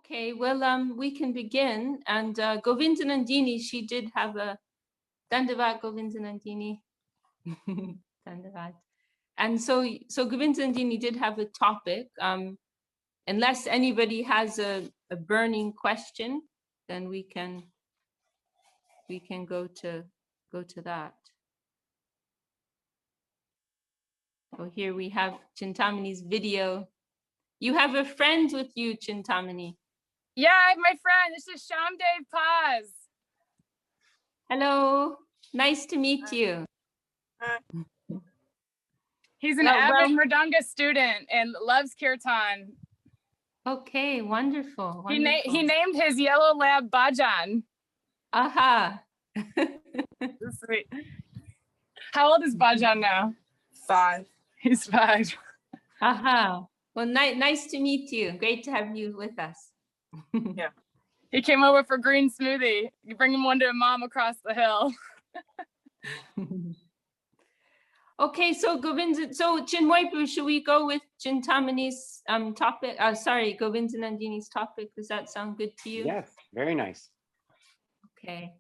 Okay, well, we can begin. And Govindanandini, she did have a Dandavat Govindanandini. Dandavat. And so Govindanandini did have a topic. Unless anybody has a burning question, then we can go to that. So here we have Chintamani's video. You have a friend with you, Chintamani. Yeah, my friend. This is Shamdev Paz. Hello, nice to meet you. He's an avid Mridanga student and loves kirtan. Okay, wonderful. He named his yellow lab Bhajan. Aha. Sweet. How old is Bhajan now? 5. He's 5. Aha. Well, nice to meet you. Great to have you with us. Yeah. He came over for green smoothie. You bring him one to mom across the hill. Okay, so Chinmoypu, should we go with Chintamani's topic? Sorry, Govindanandini's topic. Does that sound good to you? Yes, very nice. Okay.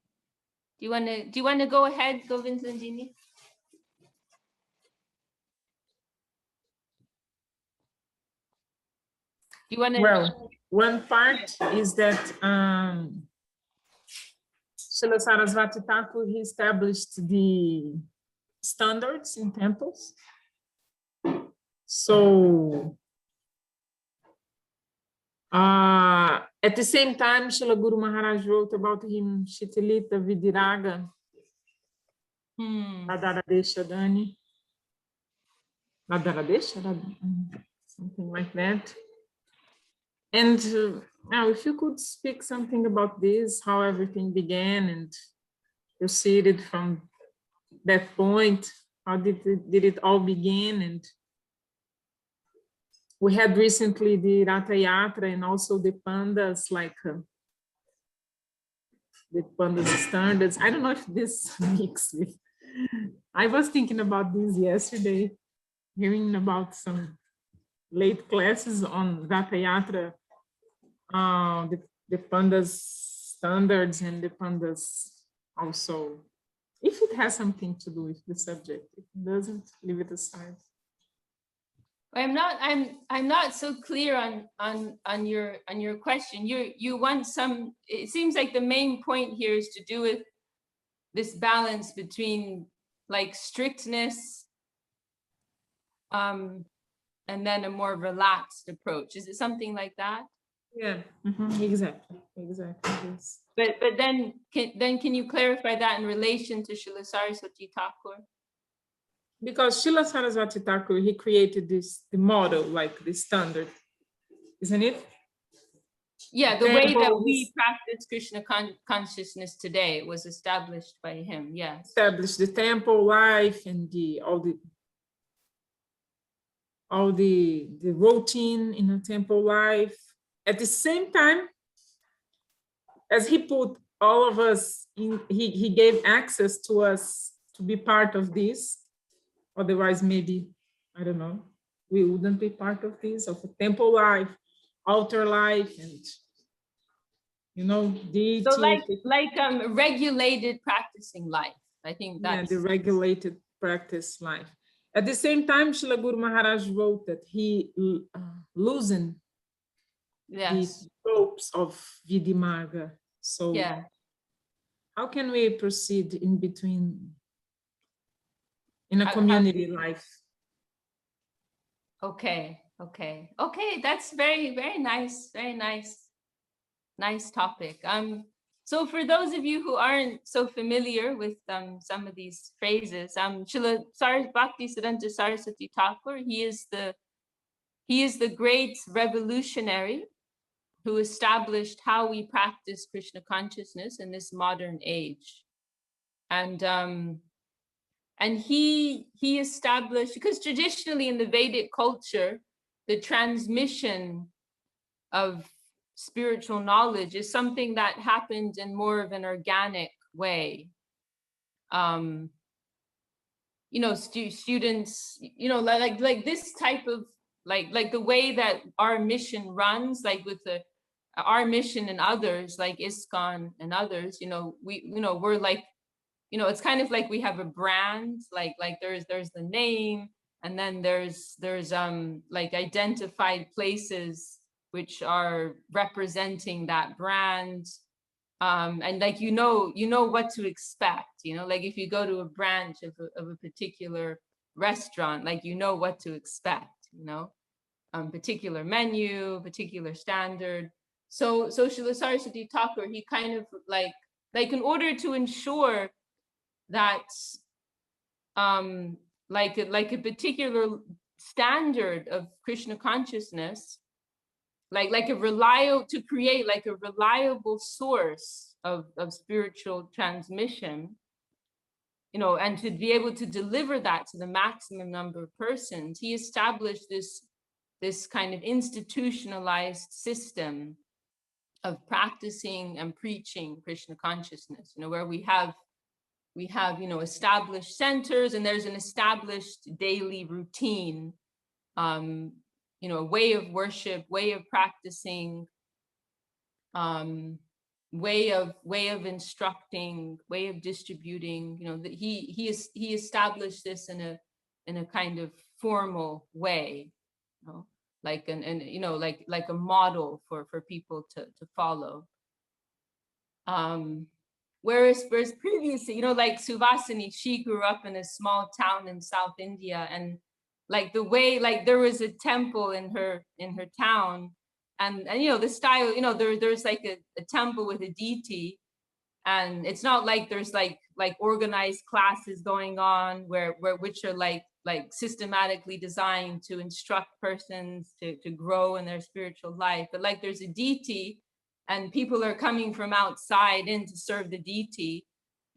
Do you want to go ahead, Govindanandini? Do you want to? Well, one part is that Srila Sarasvati Thakur, he established the standards in temples. So at the same time, Srila Guru Maharaj wrote about him, Shitilita Vidhi-marga, Adaradesha Dani, Adaradesha, something like that. And now, if you could speak something about this, how everything began and proceeded from that point, how did it all begin? And we had recently the Ratha Yatra and also the pandas, like the pandas standards. I don't know if this mix with. I was thinking about this yesterday, hearing about some late classes on Ratha Yatra. The pandas standards and the pandas also, if it has something to do with the subject. If it doesn't, leave it aside. I'm not so clear on your question. You want some. It seems like the main point here is to do with this balance between like strictness, and then a more relaxed approach. Is it something like that? Yeah, exactly. Yes. But then can you clarify that in relation to Srila Saraswati Thakur? Because Srila Saraswati Thakur, he created the model, like the standard, isn't it? Yeah, the way that we practice Krishna consciousness today was established by him. Yes. Established the temple life and all the routine in a temple life. At the same time, as he put all of us in, he gave access to us to be part of this. Otherwise, maybe, I don't know, we wouldn't be part of this, of a temple life, altar life, and, deity. So like regulated practicing life. I think that's... Yeah, the regulated practice life. At the same time, Srila Guru Maharaj wrote that he loosened the ropes of vidhi-marga. So yeah, how can we proceed in between, in a community life? Okay. That's very, very nice. Very nice topic. So for those of you who aren't so familiar with some of these phrases, Srila Bhakti Siddhanta Saraswati Thakur, he is the great revolutionary who established how we practice Krishna consciousness in this modern age. And he established, because traditionally in the Vedic culture, the transmission of spiritual knowledge is something that happened in more of an organic way. Students, like this type of, like the way that our mission runs, like with our mission and others like ISKCON and others, we're like, it's kind of like we have a brand, like there's the name, and then there's like identified places which are representing that brand. And like, what to expect, like if you go to a branch of a particular restaurant, like, what to expect, particular menu, particular standard. So Srila Saraswati Thakur, he kind of like in order to ensure that like a particular standard of Krishna consciousness, like a reliable, to create like a reliable source of spiritual transmission, and to be able to deliver that to the maximum number of persons, he established this kind of institutionalized system of practicing and preaching Krishna consciousness, where we have established centers, and there's an established daily routine, way of worship, way of practicing, way of instructing, way of distributing. That he established this in a kind of formal way, like like a model for people to follow. Whereas previously, like Suvasini, she grew up in a small town in South India, and like the way, like there was a temple in her town, and the style, there's like a temple with a deity, and it's not like there's like organized classes going on which are like systematically designed to instruct persons to grow in their spiritual life, but like there's a deity, and people are coming from outside in to serve the deity.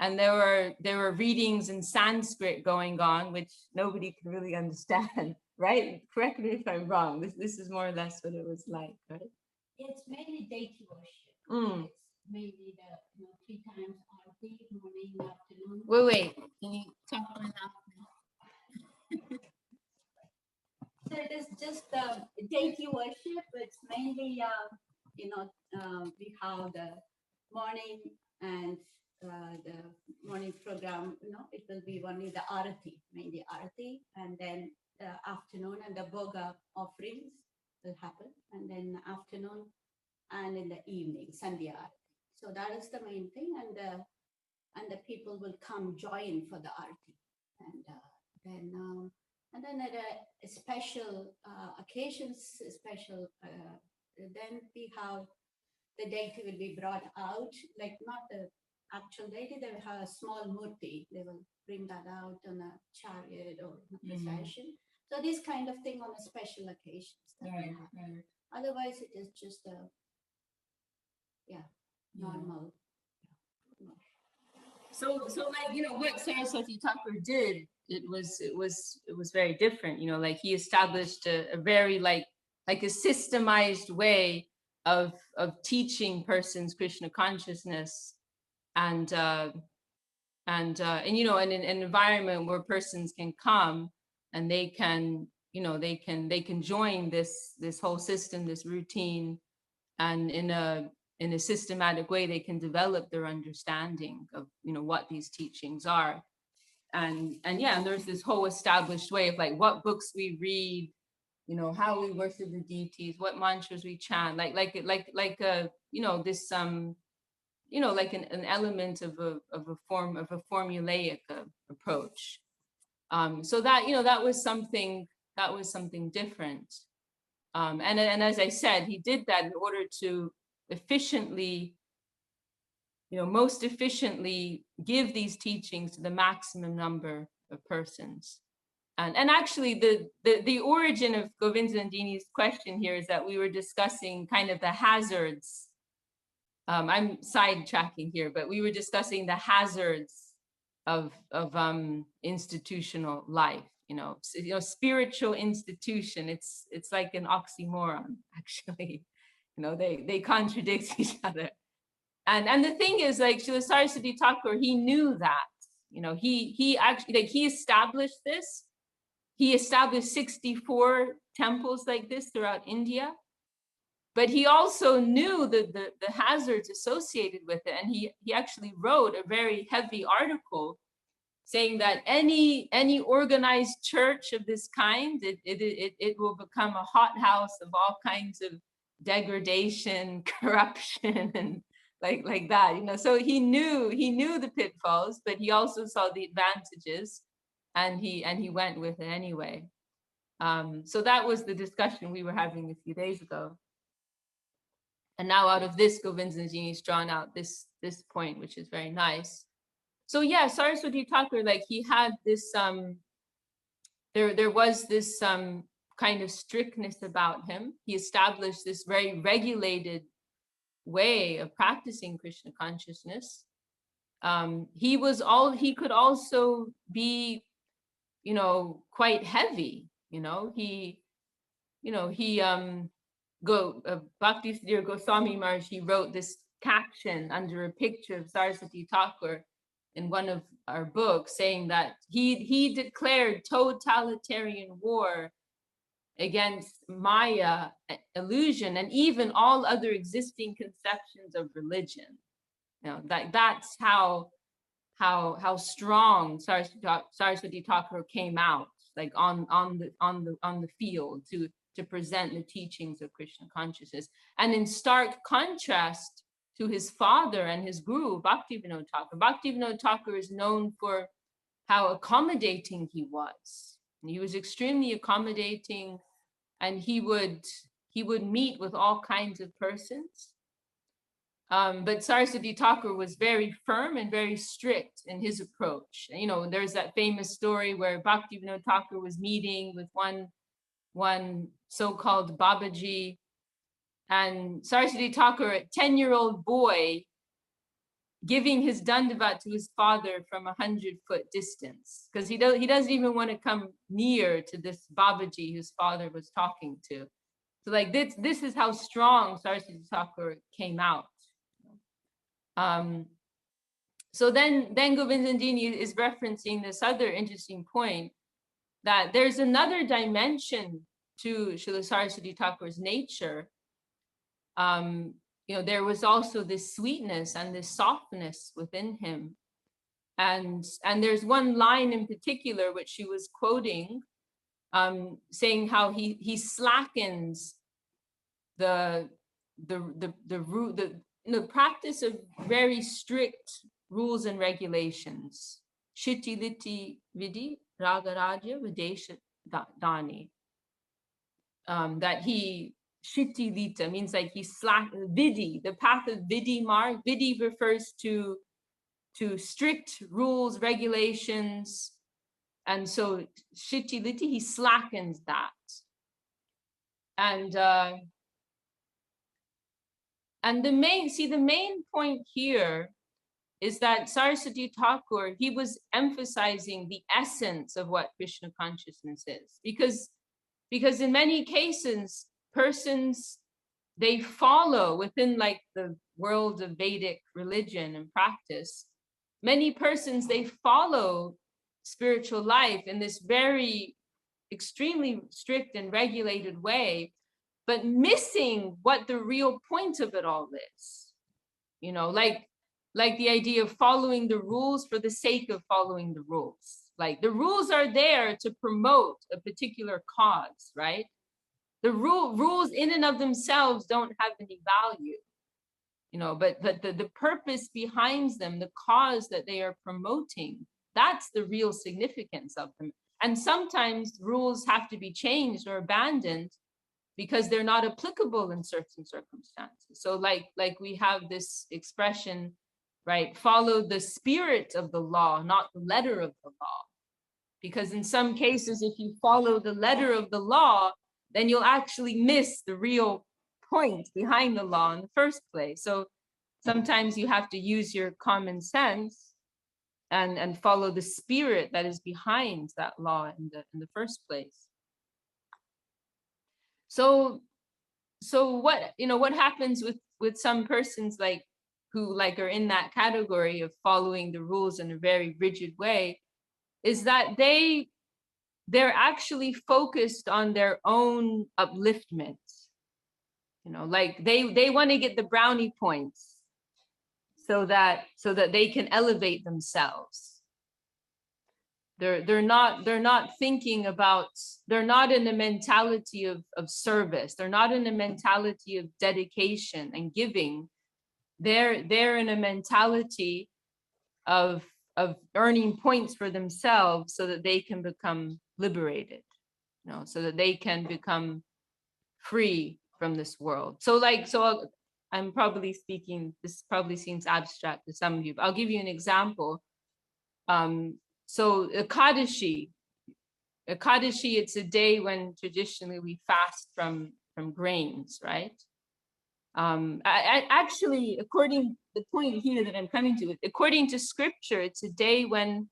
And there were readings in Sanskrit going on, which nobody could really understand, right? Correct me if I'm wrong. This is more or less what it was like, right? It's mainly deity worship. It's mainly the 3 times aarti, morning, afternoon. Wait. Can you talk more now? So it is just deity worship. It's mainly we have the morning and the morning program, it will be only the arati, mainly arati, and then the afternoon and the bhoga offerings will happen, and then afternoon and in the evening, Sandhya arati. So that is the main thing, and the people will come join for the arati, and then at a special occasions, then we have the deity will be brought out, like not the actual deity, they will have a small murti. They will bring that out on a chariot or a procession. So this kind of thing on a special occasions. Right. Otherwise, it is just a normal. So like what Saraswati Thakur did, it was very different. Like he established a very like a systemized way of teaching persons Krishna consciousness, and in an environment where persons can come and they can join this whole system, this routine, and in a systematic way they can develop their understanding of what these teachings are, and there's this whole established way of like what books we read, how we worship the deities, what mantras we chant, like this like an element of a formulaic approach. So that that was something different. And as I said, he did that in order to efficiently, most efficiently give these teachings to the maximum number of persons. And actually the origin of Govindandini's question here is that we were discussing kind of the hazards. I'm sidetracking here, but we were discussing the hazards of institutional life. Spiritual institution. It's like an oxymoron, actually. They contradict each other. And the thing is, like Srila Saraswati Thakur, he knew that. He actually, like, he established this. He established 64 temples like this throughout India. but he also knew the hazards associated with it. And he actually wrote a very heavy article saying that any organized church of this kind, it will become a hothouse of all kinds of degradation, corruption, and like that, you know. So he knew the pitfalls, but he also saw the advantages, and he went with it anyway. So that was the discussion we were having a few days ago. And now out of this, Govindjanji has drawn out this point, which is very nice. So yeah, Saraswati Thakur, like he had this, there was this kind of strictness about him. He established this very regulated way of practicing Krishna consciousness. He could also be, you know, quite heavy. You know, Bhakti Siddhar Goswami Maharaj, he wrote this caption under a picture of Saraswati Thakur in one of our books, saying that he declared totalitarian war against Maya, illusion, and even all other existing conceptions of religion. You know, that's how strong Saraswati Thakur came out, like on the field to present the teachings of Krishna consciousness. And in stark contrast to his father and his guru, Bhaktivinoda Thakur. Bhaktivinoda Thakur is known for how accommodating he was. And he was extremely accommodating, and he would meet with all kinds of persons. But Saraswati Thakur was very firm and very strict in his approach. You know, there's that famous story where Bhaktivinoda Thakur was meeting with one so-called Babaji, and Saraswati Thakur, a 10-year-old boy, giving his dandavat to his father from 100-foot distance, because he doesn't even want to come near to this Babaji whose father was talking to. So like this is how strong Saraswati Thakur came out. So then Govindjanji is referencing this other interesting point, that there's another dimension to Srila Saraswati Thakur's nature. You know, there was also this sweetness and this softness within him. And there's one line in particular which she was quoting, saying how he slackens the practice of very strict rules and regulations. Shiti liti vidhi ragaraja videsha dani. That he, Shiti lita means like he slack, vidhi, the path of vidhi-marga. Vidhi refers to strict rules, regulations. And so Shiti liti, he slackens that. And the main point here is that Saraswati Thakur, he was emphasizing the essence of what Krishna consciousness is. Because in many cases, persons, they follow within like the world of Vedic religion and practice, many persons, they follow spiritual life in this very extremely strict and regulated way, but missing what the real point of it all is. You know, like the idea of following the rules for the sake of following the rules. Like the rules are there to promote a particular cause, right? The rules in and of themselves don't have any value, you know, but the purpose behind them, the cause that they are promoting, that's the real significance of them. And sometimes rules have to be changed or abandoned because they're not applicable in certain circumstances. So like we have this expression, right? Follow the spirit of the law, not the letter of the law. Because in some cases, if you follow the letter of the law, then you'll actually miss the real point behind the law in the first place. So sometimes you have to use your common sense and follow the spirit that is behind that law in the first place. So what happens with some persons like who like are in that category of following the rules in a very rigid way, is that they're actually focused on their own upliftment. You know, like they want to get the brownie points so that they can elevate themselves. They're not thinking about, they're not in a mentality of service. They're not in a mentality of dedication and giving. They're in a mentality of earning points for themselves so that they can become liberated, you know, so that they can become free from this world. So I'm probably speaking, this probably seems abstract to some of you, but I'll give you an example. So Ekadashi, it's a day when traditionally we fast from grains, right? Actually, according the point here that I'm coming to, according to scripture, it's a day when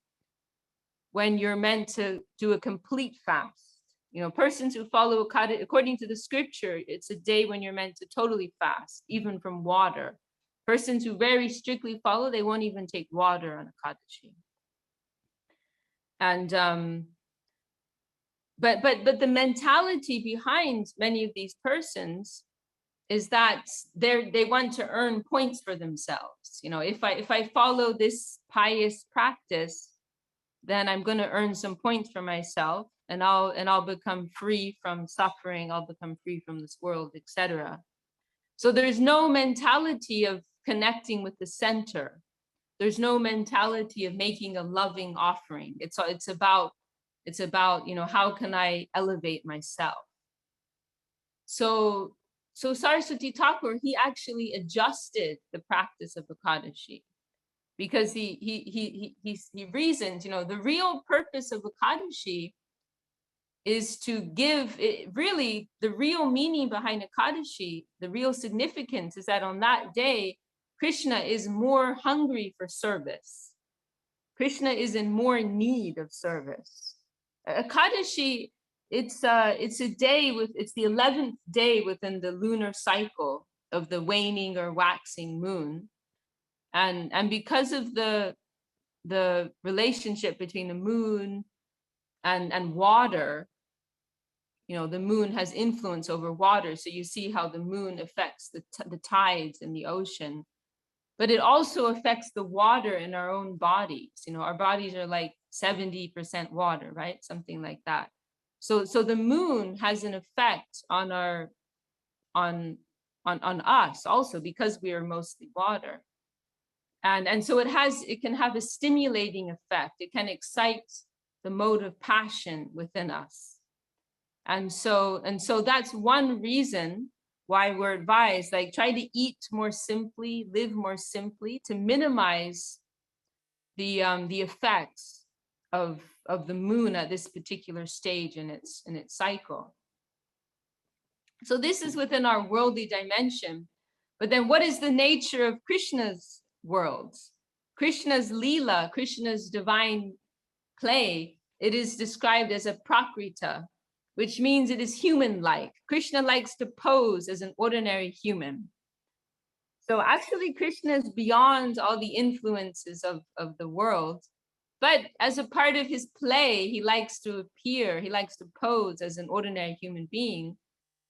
you're meant to do a complete fast. You know, persons who follow Ekadashi, according to the scripture, it's a day when you're meant to totally fast, even from water. Persons who very strictly follow, they won't even take water on Ekadashi. And but the mentality behind many of these persons is that they want to earn points for themselves. You know, if I follow this pious practice, then I'm going to earn some points for myself, and I'll become free from suffering. I'll become free from this world, etc. So there's no mentality of connecting with the center. There's no mentality of making a loving offering. It's about, you know, how can I elevate myself? So Saraswati Thakur, he actually adjusted the practice of Ekadashi, because he reasoned, you know, the real purpose of Ekadashi is to give it, really the real meaning behind Ekadashi, the real significance is that on that day, Krishna is more hungry for service. Krishna is in more need of service. Ekadashi, it's a day it's the 11th day within the lunar cycle of the waning or waxing moon. And because of the relationship between the moon and water, you know, the moon has influence over water. So you see how the moon affects the tides in the ocean, but it also affects the water in our own bodies. You know, our bodies are like 70% water, right? Something like that. So the moon has an effect on us also, because we are mostly water. And so it can have a stimulating effect. It can excite the mode of passion within us. And so that's one reason why we're advised, like, try to eat more simply, live more simply, to minimize the effects of the moon at this particular stage in its cycle. So this is within our worldly dimension. But then what is the nature of Krishna's worlds? Krishna's Leela, Krishna's divine play, it is described as a prakrita, which means it is human-like. Krishna likes to pose as an ordinary human. So actually Krishna is beyond all the influences of the world, but as a part of his play, he likes to appear, he likes to pose as an ordinary human being.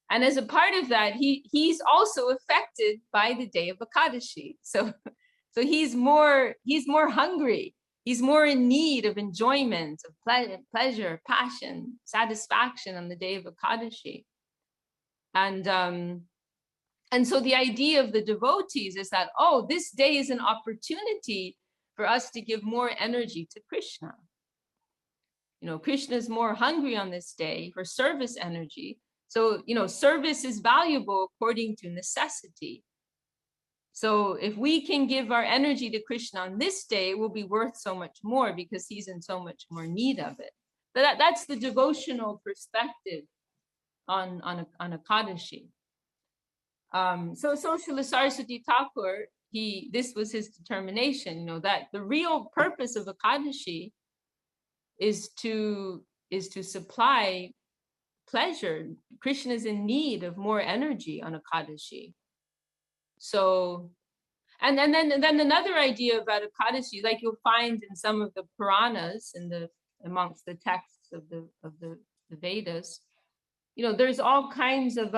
And as a part of that, he's also affected by the day of Ekadashi. So he's more hungry. He's more in need of enjoyment, of pleasure, passion, satisfaction on the day of Ekadashi. And so the idea of the devotees is that, oh, this day is an opportunity for us to give more energy to Krishna. You know, Krishna is more hungry on this day for service energy. So, you know, service is valuable according to necessity. So if we can give our energy to Krishna on this day, it will be worth so much more because he's in so much more need of it. That's the devotional perspective on Ekadashi. So Srila Saraswati Thakur, this was his determination, you know, that the real purpose of Ekadashi is to supply pleasure. Krishna is in need of more energy on Ekadashi. So, and then another idea about Ekadashi, like you'll find in some of the Puranas amongst the texts of the Vedas, you know, there's all kinds of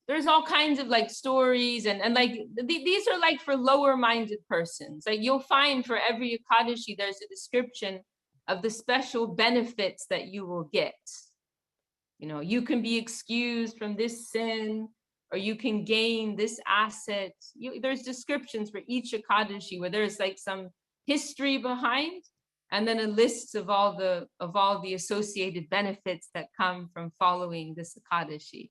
there's all kinds of like stories and like these are like for lower minded persons. Like you'll find for every Ekadashi, there's a description of the special benefits that you will get. You know, you can be excused from this sin, or you can gain this asset. There's descriptions for each Ekadashi where there's like some history behind, and then a list of all the associated benefits that come from following this Ekadashi.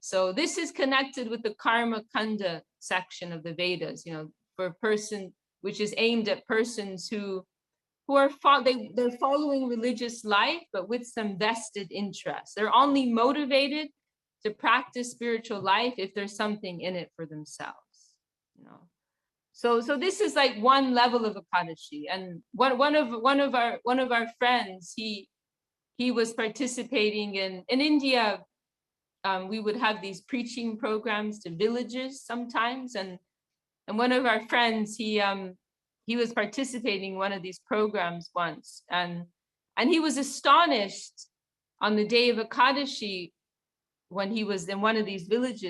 So this is connected with the Karma Kanda section of the Vedas, you know, for a person, which is aimed at persons who are they're following religious life, but with some vested interest. They're only motivated to practice spiritual life if there's something in it for themselves, you know. So this is like one level of Ekadashi, and one of our friends, he was participating in India. We would have these preaching programs to villages sometimes, and one of our friends, he was participating in one of these programs once, and he was astonished on the day of Ekadashi when he was in one of these village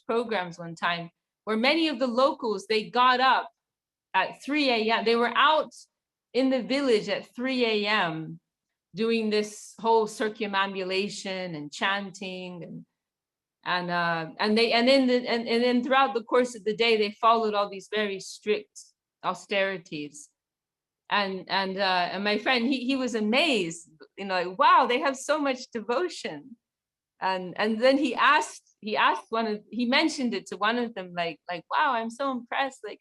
programs one time, where many of the locals, they got up at 3 a.m. They were out in the village at 3 a.m. doing this whole circumambulation and chanting and then throughout the course of the day, they followed all these very strict austerities. And my friend, he was amazed, you know, like, wow, they have so much devotion. And then he mentioned it to one of them, like, wow, I'm so impressed, like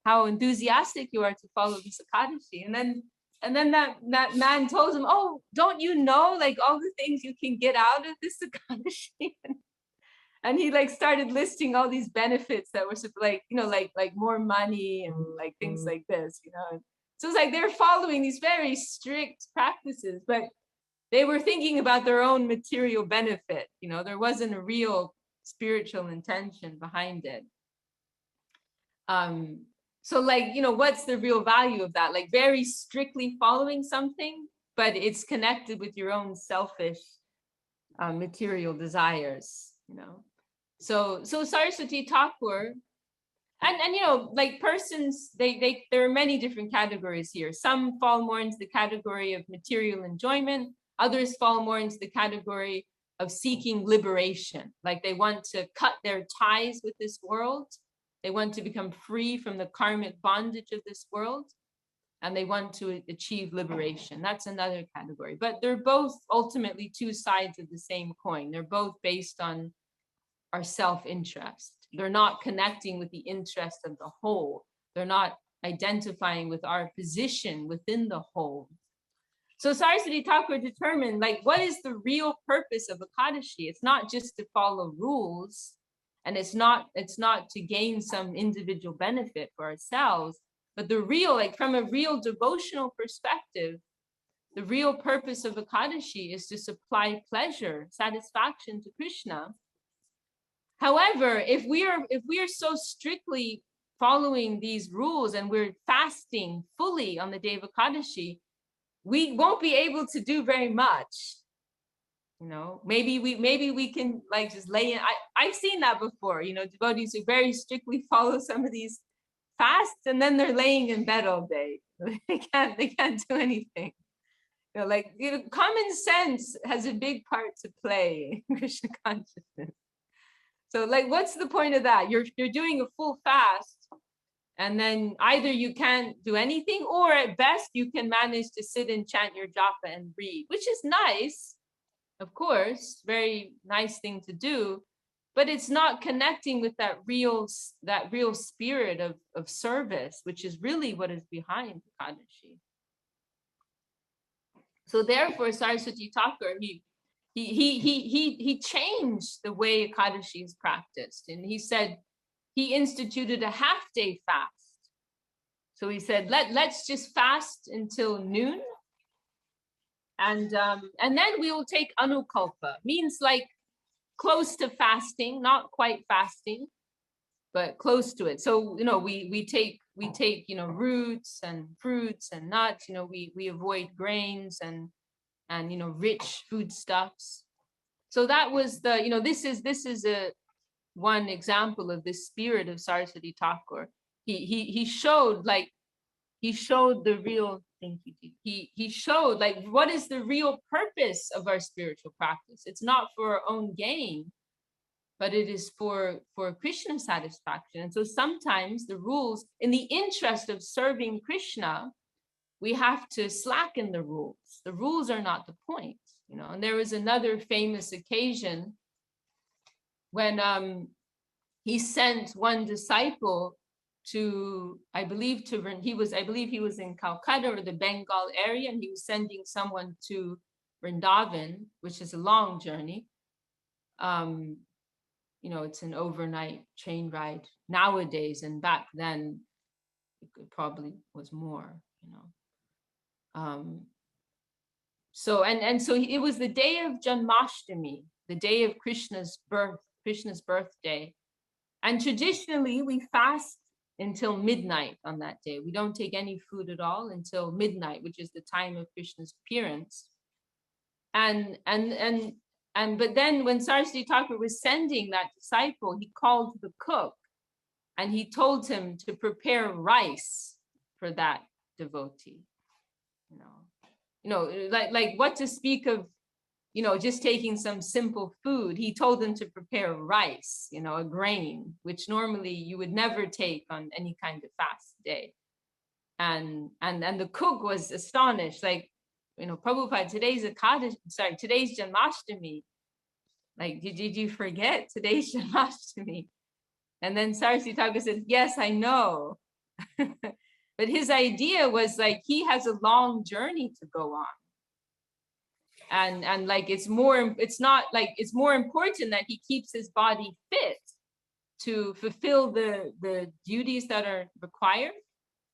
how enthusiastic you are to follow this Ekadashi. And then that man told him, oh, don't you know, like, all the things you can get out of this Ekadashi? And he like started listing all these benefits that were like, you know, like more money and like things like this, you know. So it's like they're following these very strict practices, but they were thinking about their own material benefit. You know, there wasn't a real spiritual intention behind it. So like, you know, what's the real value of that? Like very strictly following something, but it's connected with your own selfish material desires, you know. So Saraswati Thakur, and you know, like persons, there are many different categories here. Some fall more into the category of material enjoyment. Others fall more into the category of seeking liberation. Like they want to cut their ties with this world. They want to become free from the karmic bondage of this world. And they want to achieve liberation. That's another category. But they're both ultimately two sides of the same coin. They're both based on our self-interest. They're not connecting with the interest of the whole. They're not identifying with our position within the whole. So Saraswati Thakur determined, like, what is the real purpose of Ekadashi? It's not just to follow rules, and it's not to gain some individual benefit for ourselves, but the real, like from a real devotional perspective, the real purpose of Ekadashi is to supply pleasure, satisfaction to Krishna. However, if we are so strictly following these rules and we're fasting fully on the day of Ekadashi, we won't be able to do very much. You know, maybe we can like just lay in. I've seen that before, you know, devotees who very strictly follow some of these fasts and then they're laying in bed all day. They can't do anything. You know, like, you know, common sense has a big part to play in Krishna consciousness. So like, what's the point of that? You're doing a full fast, and then either you can't do anything, or at best you can manage to sit and chant your japa and read, which is nice, of course, very nice thing to do, but it's not connecting with that real spirit of service, which is really what is behind Ekadashi. So therefore, Saraswati Thakur, he changed the way Ekadashi is practiced, and he said he instituted a half-day fast. So he said, let's just fast until noon, and then we will take anukalpa. Means like close to fasting, not quite fasting, but close to it. So you know, we take you know, roots and fruits and nuts. You know, we avoid grains and you know, rich foodstuffs. So that was the, this is a one example of the spirit of Saraswati Thakur. He showed the real, thank you, he showed like what is the real purpose of our spiritual practice. It's not for our own gain, but it is for Krishna satisfaction. And so sometimes the rules, in the interest of serving Krishna, we have to slacken the rules. The rules are not the point, And there was another famous occasion when he sent one disciple to, I believe he was in Calcutta or the Bengal area, and he was sending someone to Vrindavan, which is a long journey. It's an overnight train ride nowadays, and back then it probably was more, So it was the day of Janmashtami, the day of Krishna's birthday. And traditionally we fast until midnight on that day. We don't take any food at all until midnight, which is the time of Krishna's appearance. But then when Saraswati Thakur was sending that disciple, he called the cook and he told him to prepare rice for that devotee. Like what to speak of, just taking some simple food. He told them to prepare rice, a grain, which normally you would never take on any kind of fast day. And the cook was astonished, like, Prabhupada, today's Janmashtami. Like, did you forget today's Janmashtami? And then Saraswati Thakur said, yes, I know. But his idea was like, he has a long journey to go on. And like, it's more important that he keeps his body fit to fulfill the duties that are required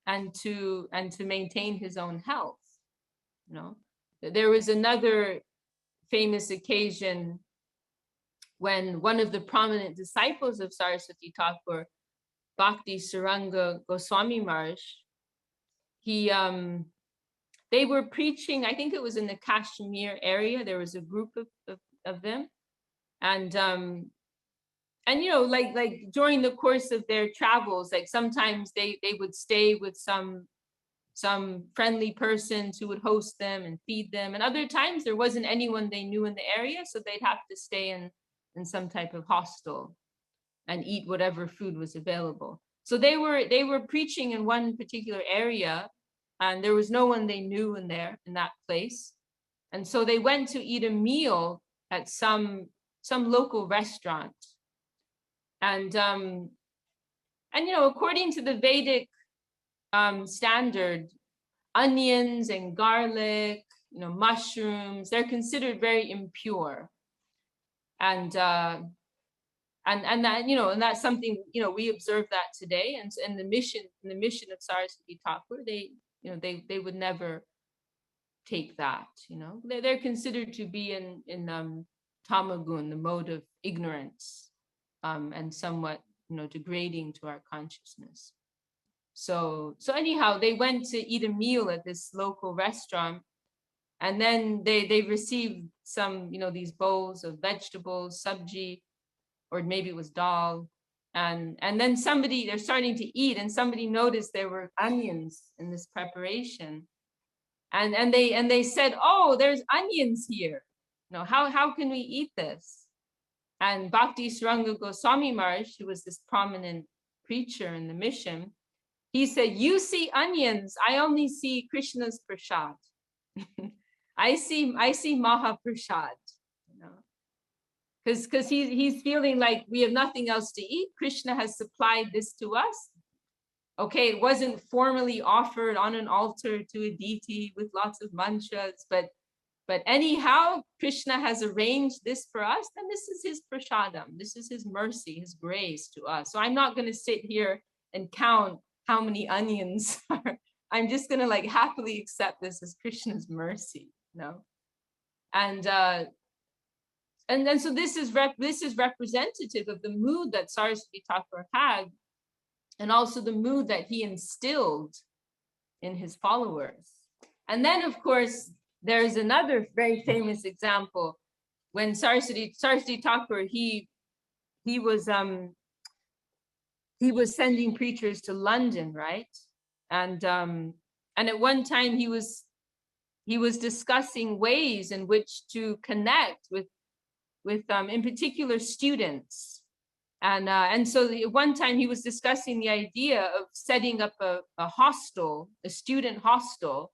and to maintain his own health. There was another famous occasion when one of the prominent disciples of Saraswati Thakur, Bhakti Saranga Goswami Maharaj, they were preaching, I think it was in the Kashmir area. There was a group of them. And like during the course of their travels, like sometimes they would stay with some friendly persons who would host them and feed them. And other times there wasn't anyone they knew in the area, so they'd have to stay in some type of hostel and eat whatever food was available. So they were preaching in one particular area, and there was no one they knew in that place. And so they went to eat a meal at some local restaurant. And according to the Vedic standard, onions and garlic, mushrooms, they're considered very impure. And that, and that's something, we observe that today. And the mission of Saraswati Thakur, they would never take that, they're considered to be in tamagun, the mode of ignorance, and somewhat, degrading to our consciousness. So anyhow, they went to eat a meal at this local restaurant, and then they received some, these bowls of vegetables, sabji, or maybe it was dal. And then they're starting to eat, and somebody noticed there were onions in this preparation. And they said, oh, there's onions here. How can we eat this? And Bhakti Saranga Goswami Maharaj, who was this prominent preacher in the mission, he said, you see onions, I only see Krishna's prasad. I see Mahaprasad, because he's feeling like we have nothing else to eat. Krishna has supplied this to us. Okay, it wasn't formally offered on an altar to a deity with lots of mantras, but anyhow, Krishna has arranged this for us, and this is his prasadam. This is his mercy, his grace to us. So I'm not going to sit here and count how many onions are. I'm just going to happily accept this as Krishna's mercy, And then so this is representative of the mood that Saraswati Thakur had, and also the mood that he instilled in his followers. And then, of course, there's another very famous example when Saraswati Thakur, he was sending preachers to London, right? And at one time he was discussing ways in which to connect with in particular students. And so at one time he was discussing the idea of setting up a hostel, a student hostel,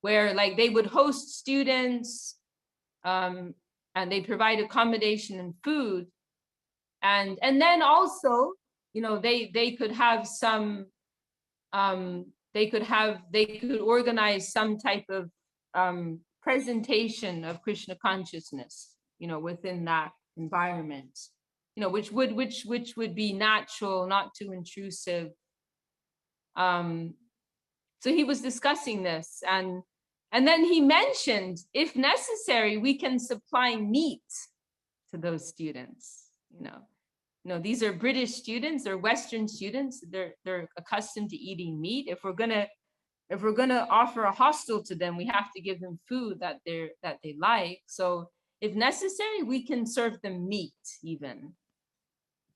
where like they would host students, and they provide accommodation and food. And then also, you know, they could have some, they could organize some type of presentation of Krishna consciousness, you know, within that environment, you know, which would be natural, not too intrusive. So he was discussing this, and then he mentioned, if necessary, we can supply meat to those students. You know, these are British students, they're Western students, they're accustomed to eating meat. If we're gonna offer a hostel to them, we have to give them food that they like. So if necessary, we can serve them meat even.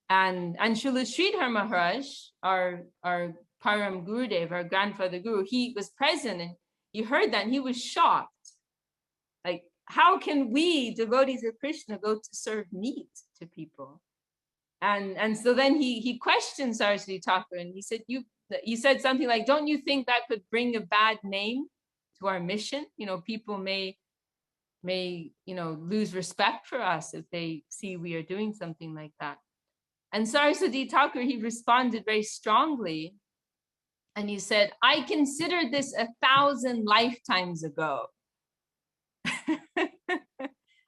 And Srila Sridhar Maharaj, our Param Gurudev, our grandfather guru, he was present and he heard that and he was shocked. Like, how can we, devotees of Krishna, go to serve meat to people? And so then he questioned Saraswati Thakur and he said, you said something like, don't you think that could bring a bad name to our mission? You know, people may, you know, lose respect for us if they see we are doing something like that. And Saraswati Thakur, he responded very strongly. And he said, I considered this 1,000 lifetimes ago.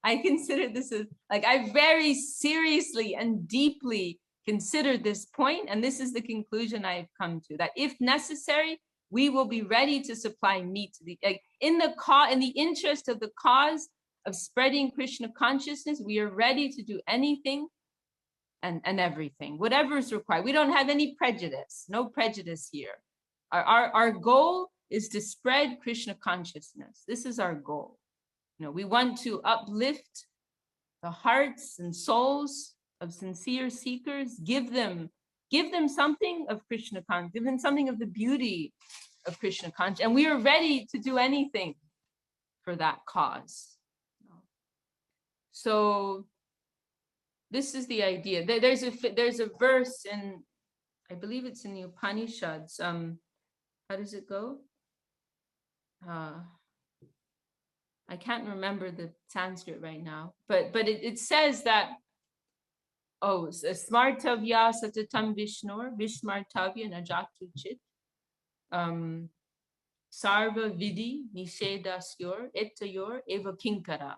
I considered this as, like, I very seriously and deeply considered this point, and this is the conclusion I have come to, that if necessary, we will be ready to supply meat to the, like, in the interest of the cause of spreading Krishna consciousness, we are ready to do anything and everything, whatever is required. We don't have any prejudice, no prejudice here. Our goal is to spread Krishna consciousness. This is our goal. You know, we want to uplift the hearts and souls of sincere seekers, give them something of Krishna consciousness, give them something of the beauty of Krishna consciousness, and we are ready to do anything for that cause. So this is the idea. There's a verse in, I believe it's in the Upanishads. How does it go? I can't remember the Sanskrit right now, but it says that, oh, smartavya satatam vishnor vishmartavya najatu chit sarva vidhi nishedasyor etayor eva kinkara.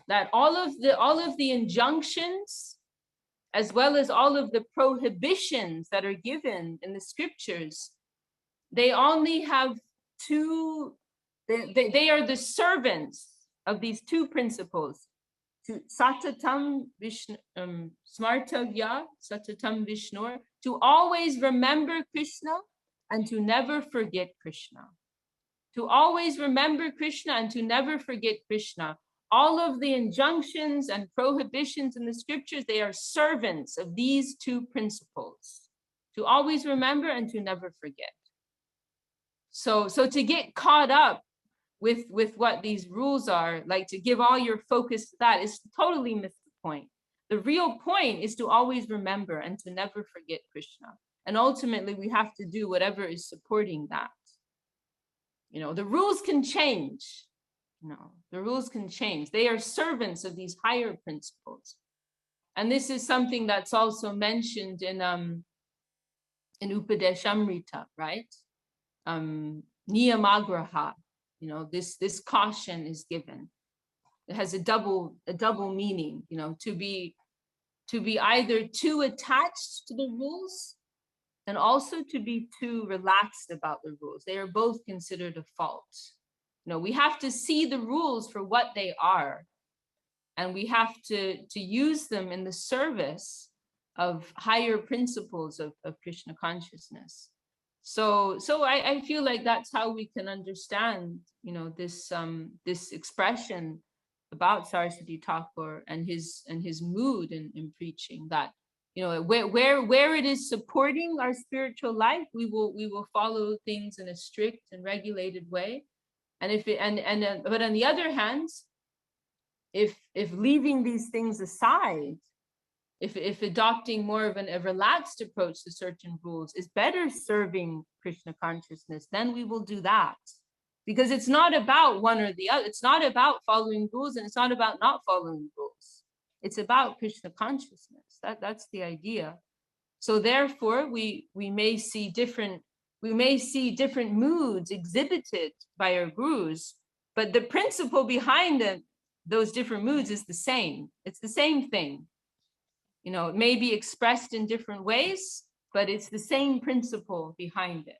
That all of the injunctions, as well as all of the prohibitions that are given in the scriptures, they only have two. They are the servants of these two principles: to satatam vishnu, smartavya satatam vishnor, to always remember Krishna and to never forget Krishna. To always remember Krishna and to never forget Krishna. All of the injunctions and prohibitions in the scriptures, they are servants of these two principles: to always remember and to never forget. So to get caught up with what these rules are, like to give all your focus to that, is to totally miss the point. The real point is to always remember and to never forget Krishna. And ultimately, we have to do whatever is supporting that. You know, the rules can change. No, the rules can change. They are servants of these higher principles. And this is something that's also mentioned in Upadeshamrita, right? Niyamagraha, you know, this caution is given. It has a double meaning, you know, to be either too attached to the rules and also to be too relaxed about the rules. They are both considered a fault. You know, we have to see the rules for what they are, and we have to use them in the service of higher principles of Krishna consciousness. So I feel like that's how we can understand, you know, this expression, Saraswati Thakur and his mood in preaching, that where it is supporting our spiritual life, we will follow things in a strict and regulated way. And if it but on the other hand, if leaving these things aside, if adopting more of a relaxed approach to certain rules is better serving Krishna consciousness, then we will do that. Because it's not about one or the other. It's not about following rules, and it's not about not following rules. It's about Krishna consciousness. That's the idea. So therefore, we may see different moods exhibited by our gurus, but the principle behind those different moods is the same. It's the same thing. It may be expressed in different ways, but it's the same principle behind it.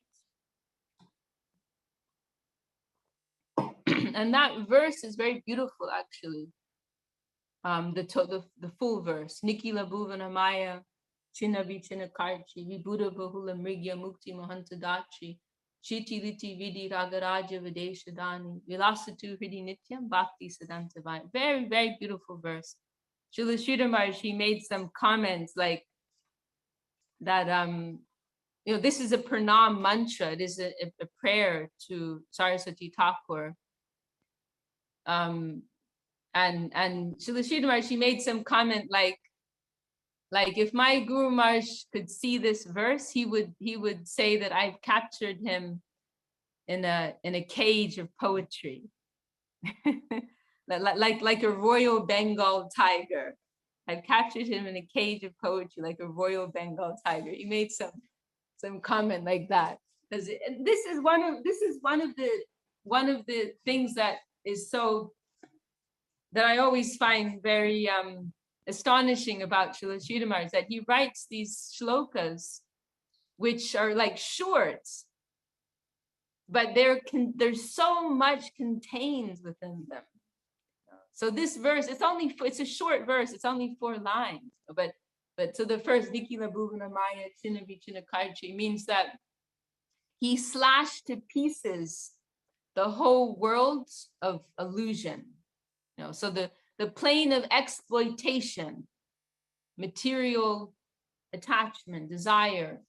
And that verse is very beautiful, actually. The full verse. Nikila Bhuvana Maya, China Vichina Karchi, Vibhuda Bahula Mrigya Mukti Mahantadachi, Chiti Liti Vidhi Ragaraja Videsha Dani, Vilasatu Hridi Nityam Bhakti Siddhanta Vai. Very, very beautiful verse. Srila Sridhar Maharaj, he made some comments like that, this is a pranam mantra. It is a prayer to Saraswati Thakur. And Srila Sridhar Maharaj, she made some comment like if my Guru Maharaj could see this verse, he would say that I've captured him in a cage of poetry, like a Royal Bengal tiger. I've captured him in a cage of poetry, like a Royal Bengal tiger. He made some comment like that, because this is one of the things that is so, that I always find very astonishing about Srila Sridhar Maharaj, that he writes these shlokas, which are like short, but there's so much contained within them. So this verse, it's a short verse, it's only 4 lines, but so the first Nikila Bhuvana Maya China Vichina Karchi means that he slashed to pieces the whole world of illusion. So the plane of exploitation, material attachment, desire,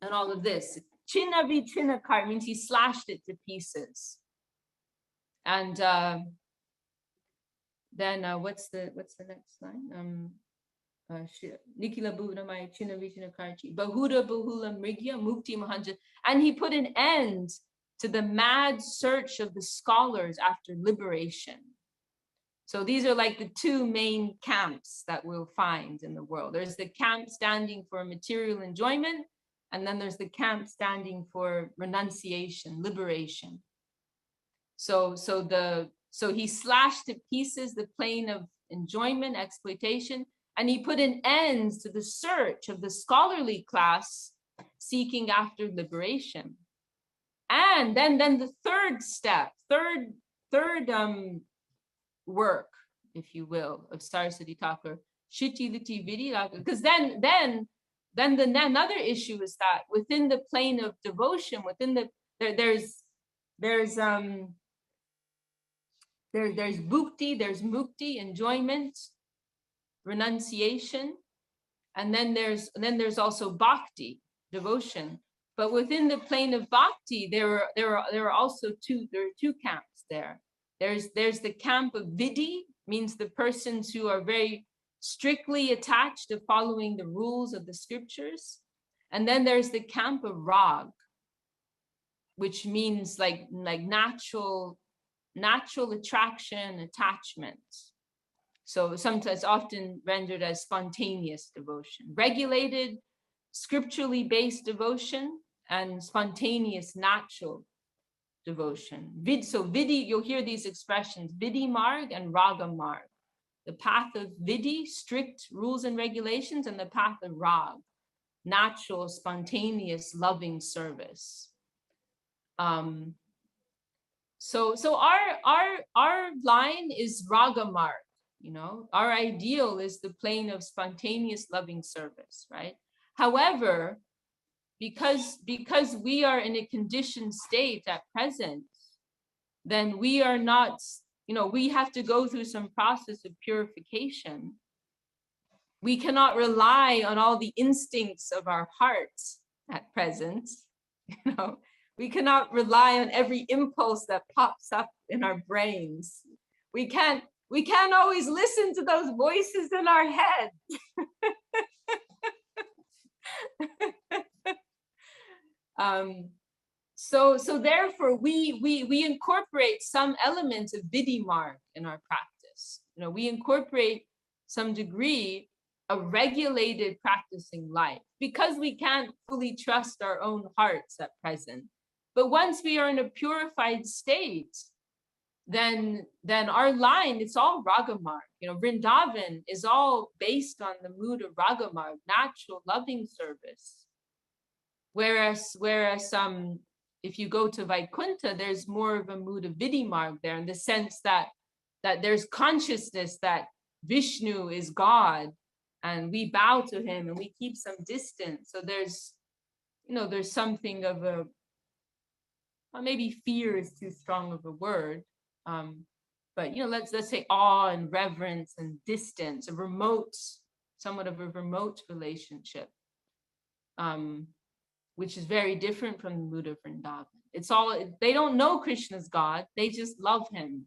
and all of this. China Vichina Kar means he slashed it to pieces. And then what's the next line? Nikila Bhuvana China Vichina Karchi, Bahura Bahula Mrigya Mukti Mahanja. And he put an end to the mad search of the scholars after liberation. So these are like the 2 main camps that we'll find in the world. There's the camp standing for material enjoyment, and then there's the camp standing for renunciation, liberation. So he slashed to pieces the plane of enjoyment, exploitation, and he put an end to the search of the scholarly class seeking after liberation. And then the third step, third work, if you will, of Saraswati Thakur, Shiti Liti Vidhi, because then another issue is that within the plane of devotion, there's bhukti, there's mukti, enjoyment, renunciation, and then there's also bhakti, devotion. But within the plane of bhakti, there are also two camps there. There's the camp of vidhi, means the persons who are very strictly attached to following the rules of the scriptures. And then there's the camp of rag, which means like natural attraction, attachment. So sometimes often rendered as spontaneous devotion, regulated, scripturally based devotion, and spontaneous, natural devotion. So vidhi, you'll hear these expressions, vidhi-marga and raga-marga. The path of vidhi, strict rules and regulations, and the path of rag, natural, spontaneous, loving service. So our line is raga-marga, our ideal is the plane of spontaneous, loving service, right? However, because we are in a conditioned state at present, then we are not we have to go through some process of purification. We cannot rely on all the instincts of our hearts at present. We cannot rely on every impulse that pops up in our brains. We can't always listen to those voices in our head. So therefore we incorporate some elements of vidhi-marga in our practice. We incorporate some degree of regulated practicing life because we can't fully trust our own hearts at present. But once we are in a purified state, then our line, it's all ragamarg. Vrindavan is all based on the mood of ragamarg, natural loving service. Whereas if you go to Vaikuntha, there's more of a mood of vidhi-marga there, in the sense that there's consciousness that Vishnu is God, and we bow to him and we keep some distance. So there's something of a, maybe fear is too strong of a word, but let's say awe and reverence and distance, somewhat of a remote relationship, which is very different from the mood of Vrindavan. They don't know Krishna's God, they just love him.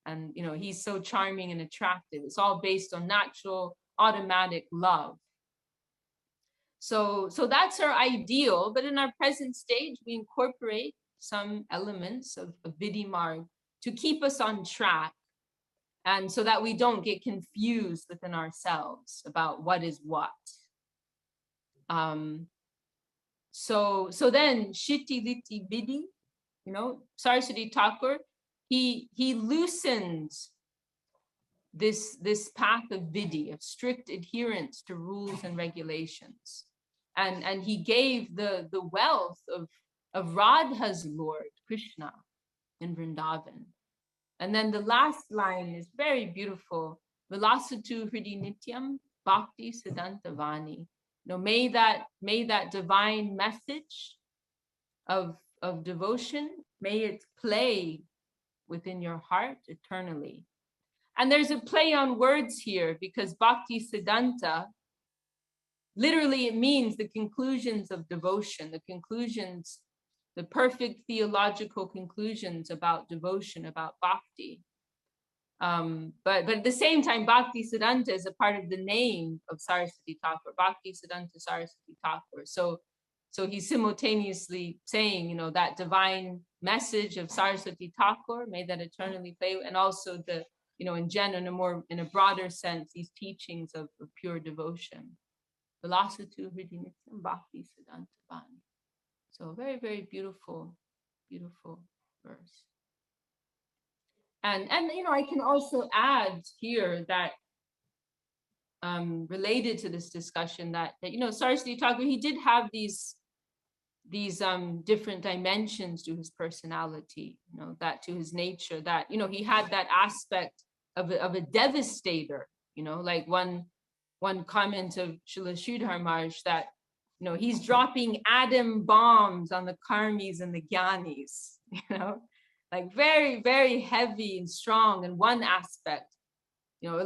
And he's so charming and attractive. It's all based on natural, automatic love. So that's our ideal, but in our present stage, we incorporate some elements of vidhi-marga to keep us on track, and so that we don't get confused within ourselves about what is what. So then Shiti Liti Vidhi, Saraswati Thakur, he loosens this path of vidhi, of strict adherence to rules and regulations. And he gave the wealth of Radha's Lord, Krishna, in Vrindavan. And then the last line is very beautiful. Vilasatu Hridi Nityam Bhakti Siddhanta Vani. May that divine message of devotion, may it play within your heart eternally. And there's a play on words here, because Bhakti Siddhanta, literally it means the conclusions of devotion, the perfect theological conclusions about devotion, about bhakti. But at the same time, Bhakti Siddhanta is a part of the name of Saraswati Thakur, Bhakti Siddhanta Saraswati Thakur. So he's simultaneously saying, that divine message of Saraswati Thakur, may that eternally play, and also the, in general, in a broader sense, these teachings of pure devotion. Vilasatu Hridi Nityam Bhakti Siddhanta Vani. So very, very beautiful, beautiful verse. And I can also add here that related to this discussion that Saraswati Thakur, he did have these different dimensions to his personality, that to his nature, that he had that aspect of a devastator, like one comment of Srila Sridhar Maharaj, that he's dropping atom bombs on the karmis and the gyanis, like very, very heavy and strong in one aspect, like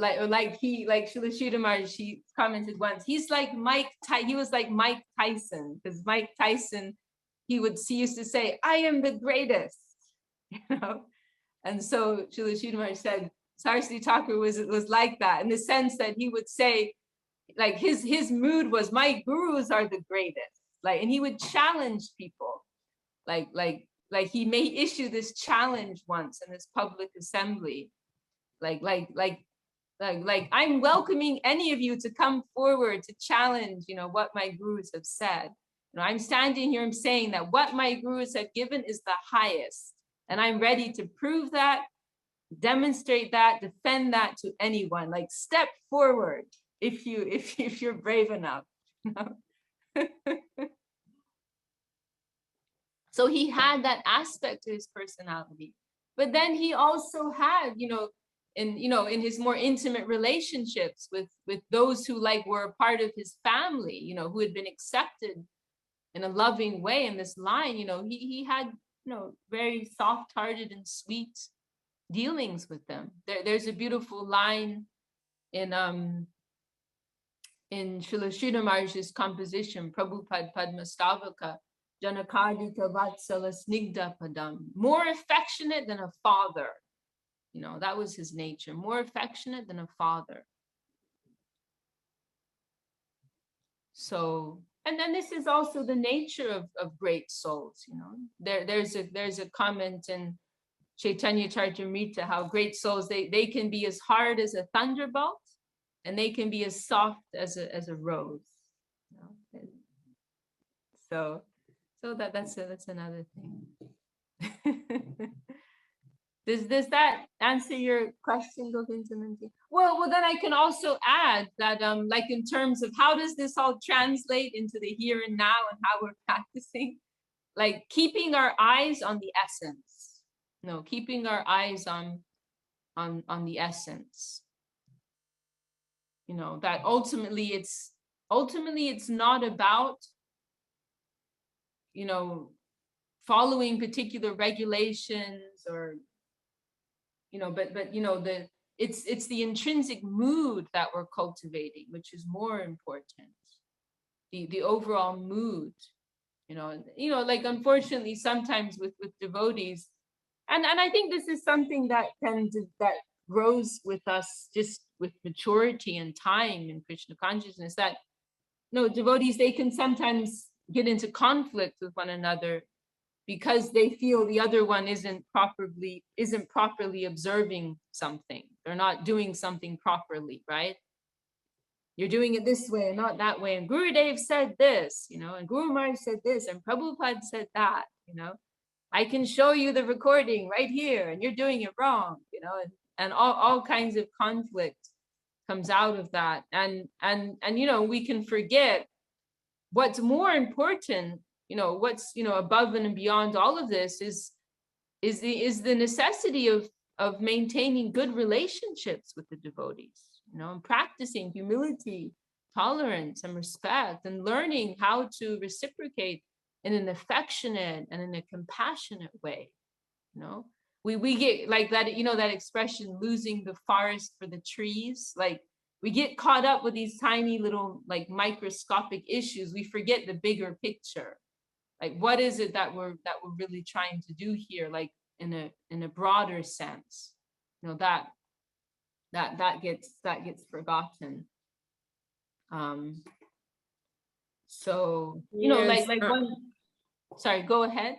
Srila Sridhar Maharaj, he commented once, he was like Mike Tyson, because Mike Tyson, he used to say, "I am the greatest," and so Srila Sridhar Maharaj said Saraswati Thakur was like that, in the sense that he would say, like his mood was, my gurus are the greatest, and he would challenge people, like he may issue this challenge once in this public assembly, like I'm welcoming any of you to come forward to challenge, what my gurus have said. I'm standing here, I'm saying that what my gurus have given is the highest, and I'm ready to prove that, demonstrate that, defend that to anyone. Like, step forward if you're brave enough. So he had that aspect to his personality, but then he also had, in his more intimate relationships with those who were a part of his family, who had been accepted in a loving way in this line, he had, very soft-hearted and sweet, dealings with them. There's a beautiful line in Srila Sridhar Maharaj's composition, Prabhupada Padmastavaka, Janakadita Vatsala Snigdha Padam, more affectionate than a father. You know, that was his nature, more affectionate than a father. So, and then this is also the nature of great souls, you know. There's a comment in Chaitanya Charitamrita how great souls, they can be as hard as a thunderbolt and they can be as soft as a rose. You know? So that's another thing. Does that answer your question, Govindamanji? Well, then I can also add that, like in terms of how does this all translate into the here and now and how we're practicing, like keeping our eyes on the essence. No, keeping our eyes on the essence. You know, that ultimately it's not about, you know, following particular regulations or, you know, but you know, it's the intrinsic mood that we're cultivating, which is more important. The overall mood, you know, like unfortunately sometimes with devotees, and I think this is something that grows with us just with maturity and time in Krishna consciousness, that devotees, they can sometimes get into conflict with one another because they feel the other one isn't properly observing something. They're not doing something properly, right? You're doing it this way and not that way. And Gurudev said this, you know, and Guru Maharaj said this, and Prabhupada said that, you know. I can show you the recording right here, and you're doing it wrong, you know, and all kinds of conflict comes out of that. And you know, we can forget what's more important, you know, what's, you know, above and beyond all of this is the necessity of maintaining good relationships with the devotees, you know, and practicing humility, tolerance, and respect, and learning how to reciprocate in an affectionate and in a compassionate way. You know, we get like that, you know, that expression, losing the forest for the trees. Like, we get caught up with these tiny little, like, microscopic issues. We forget the bigger picture. Like, what is it that we're really trying to do here, like in a broader sense? You know, that gets forgotten. So, you know, Yes, like one. Sorry, go ahead.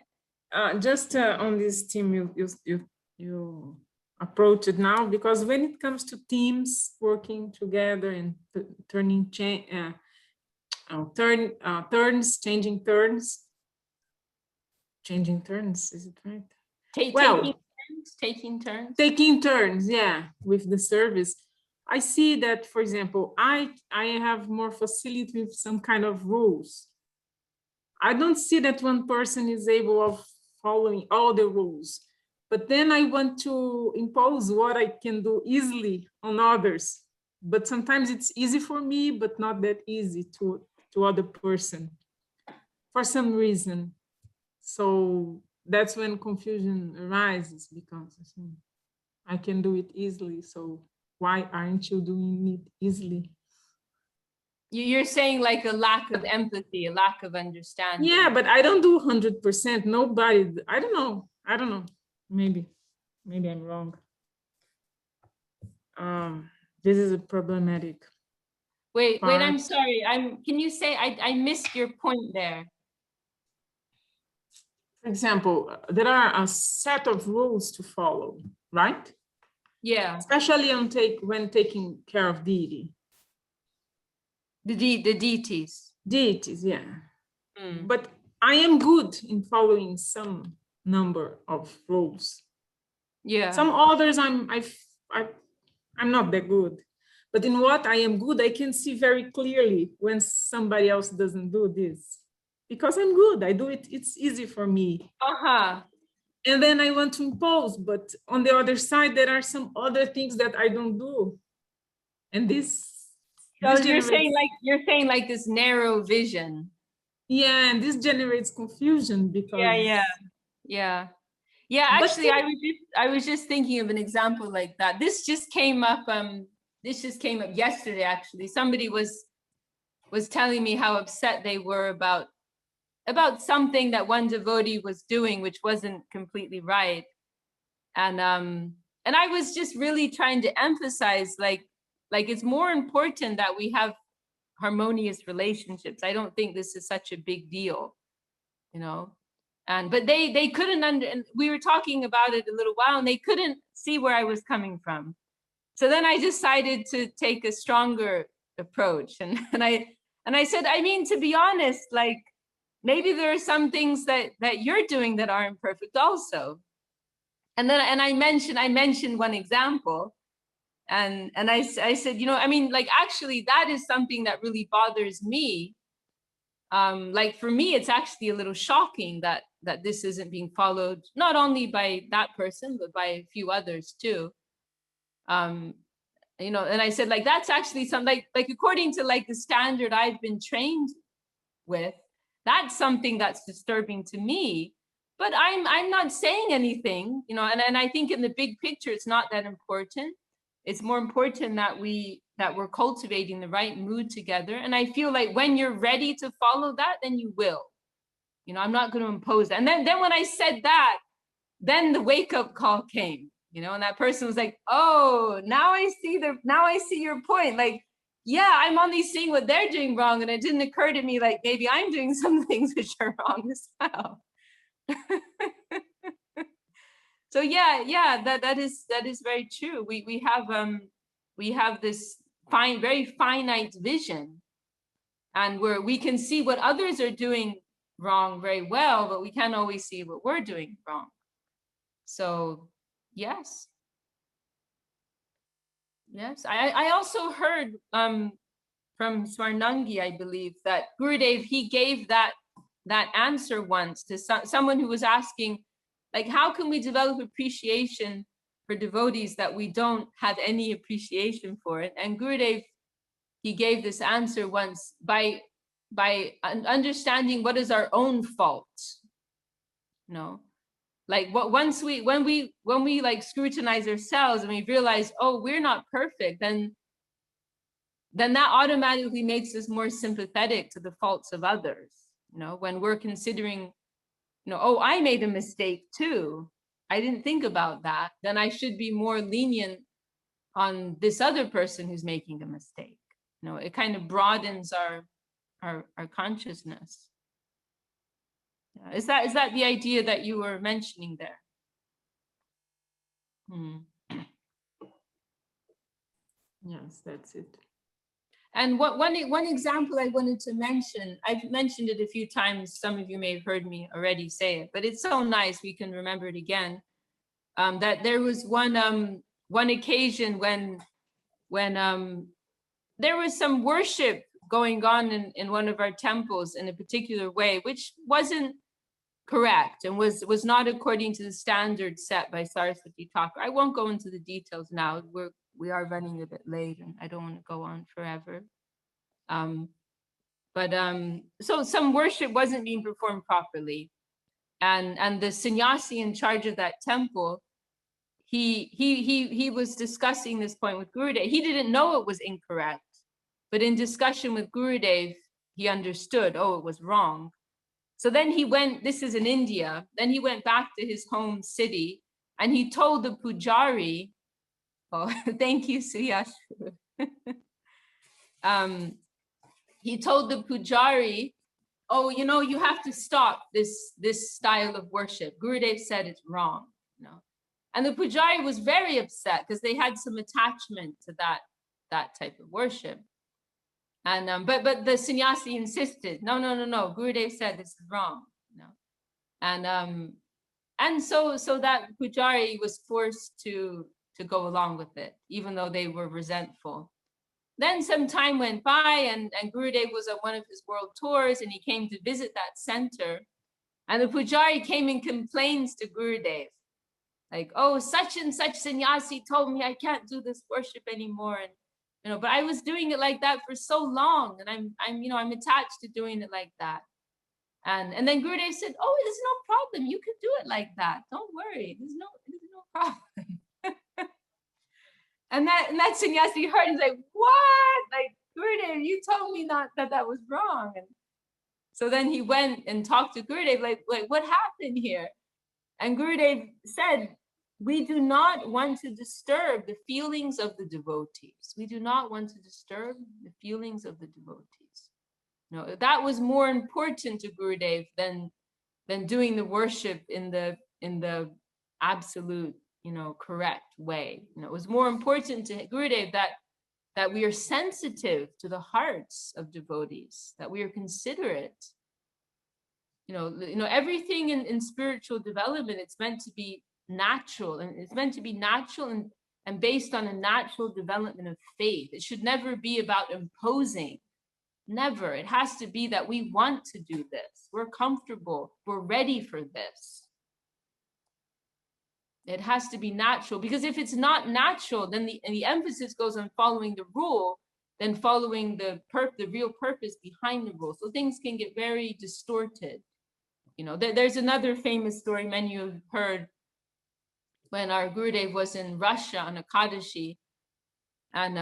Just on this team you approach it now, because when it comes to teams working together and changing turns, is it right? Taking turns, yeah, with the service. I see that, for example, I have more facility with some kind of rules. I don't see that one person is able of following all the rules, but then I want to impose what I can do easily on others. But sometimes it's easy for me, but not that easy to other person for some reason. So that's when confusion arises, because I can do it easily. So why aren't you doing it easily? You're saying like a lack of empathy, a lack of understanding. Yeah, but I don't do 100%. Nobody, I don't know. Maybe I'm wrong. This is a problematic. Wait, I'm sorry. Can you say, I missed your point there. For example, there are a set of rules to follow, right? Yeah. Especially when taking care of deity. The deities. Deities, yeah. But I am good in following some number of rules. Yeah. Some others I'm not that good. But in what I am good, I can see very clearly when somebody else doesn't do this. Because I'm good, I do it, it's easy for me. And then I want to impose, but on the other side, there are some other things that I don't do. And so you're saying like this narrow vision. Yeah, and this generates confusion because. Yeah. Yeah, But actually, I was just thinking of an example like that. This just came up. This just came up yesterday. Actually, somebody was telling me how upset they were about something that one devotee was doing, which wasn't completely right. And I was just really trying to emphasize, like it's more important that we have harmonious relationships. I don't think this is such a big deal, you know. But they couldn't and we were talking about it a little while, and they couldn't see where I was coming from. So then I decided to take a stronger approach, and I said, I mean, to be honest, like maybe there are some things that you're doing that aren't perfect also. And then I mentioned one example, and I said, you know, I mean, like actually that is something that really bothers me. Like for me, it's actually a little shocking that this isn't being followed, not only by that person, but by a few others too. You know, and I said, like, that's actually something like according to like the standard I've been trained with, that's something that's disturbing to me. But I'm not saying anything, you know, and I think in the big picture, it's not that important. It's more important that we're cultivating the right mood together. And I feel like when you're ready to follow that, then you will. You know, I'm not going to impose that. And then when I said that, then the wake-up call came, you know, and that person was like, oh, now I see your point. Like, yeah, I'm only seeing what they're doing wrong. And it didn't occur to me, like, maybe I'm doing some things which are wrong as well. So yeah, that is very true. We have this very finite vision, and where we can see what others are doing wrong very well, but we can't always see what we're doing wrong. So yes. I also heard from Swarnangi, I believe, that Gurudev, he gave that answer once to someone who was asking, like, how can we develop appreciation for devotees that we don't have any appreciation for it? And Gurudev, he gave this answer once by understanding what is our own fault. You know, like when we like scrutinize ourselves and we realize, oh, we're not perfect, then that automatically makes us more sympathetic to the faults of others. You know, when we're considering, you know, oh, I made a mistake too, I didn't think about that, then I should be more lenient on this other person who's making a mistake. You know, it kind of broadens our consciousness. Yeah. Is that the idea that you were mentioning there? Yes, that's it. And one example I wanted to mention, I've mentioned it a few times, some of you may have heard me already say it, but it's so nice we can remember it again. That there was one occasion when there was some worship going on in one of our temples in a particular way, which wasn't correct and was not according to the standards set by Saraswati Thakur. I won't go into the details now. We are running a bit late, and I don't want to go on forever. So some worship wasn't being performed properly, and the sannyasi in charge of that temple, he was discussing this point with Gurudev. He didn't know it was incorrect, but in discussion with Gurudev, he understood, oh, it was wrong. So then he went, this is in India, then he went back to his home city, and he told the pujari, oh, thank you, Suyash. He told the pujari, oh, you know, you have to stop this style of worship. Gurudev said it's wrong, you know. And the pujari was very upset because they had some attachment to that type of worship. And but the sannyasi insisted, no, Gurudev said this is wrong, you know. And so that pujari was forced to go along with it, even though they were resentful. Then some time went by, and Gurudev was on one of his world tours, and he came to visit that center. And the pujari came and complains to Gurudev, like, oh, such and such sannyasi told me I can't do this worship anymore, and you know, but I was doing it like that for so long, and I'm attached to doing it like that. And then Gurudev said, oh, there's no problem. You could do it like that. Don't worry. There's no problem. and that sannyasi heard and was like, what? Like, Gurudev, you told me not that was wrong. And so then he went and talked to Gurudev, like what happened here? And Gurudev said, we do not want to disturb the feelings of the devotees. We do not want to disturb the feelings of the devotees. No, that was more important to Gurudev than doing the worship in the absolute, correct way. It was more important to Gurudev that we are sensitive to the hearts of devotees, that we are considerate. Everything in spiritual development, it's meant to be natural, and it's meant to be natural and based on a natural development of faith. It should never be about imposing. Never. It has to be that we want to do this. We're comfortable. We're ready for this. It has to be natural, because if it's not natural, then the emphasis goes on following the rule than following the real purpose behind the rule. So things can get very distorted. There's another famous story many have heard, when our Gurudev was in Russia on Ekadashi. And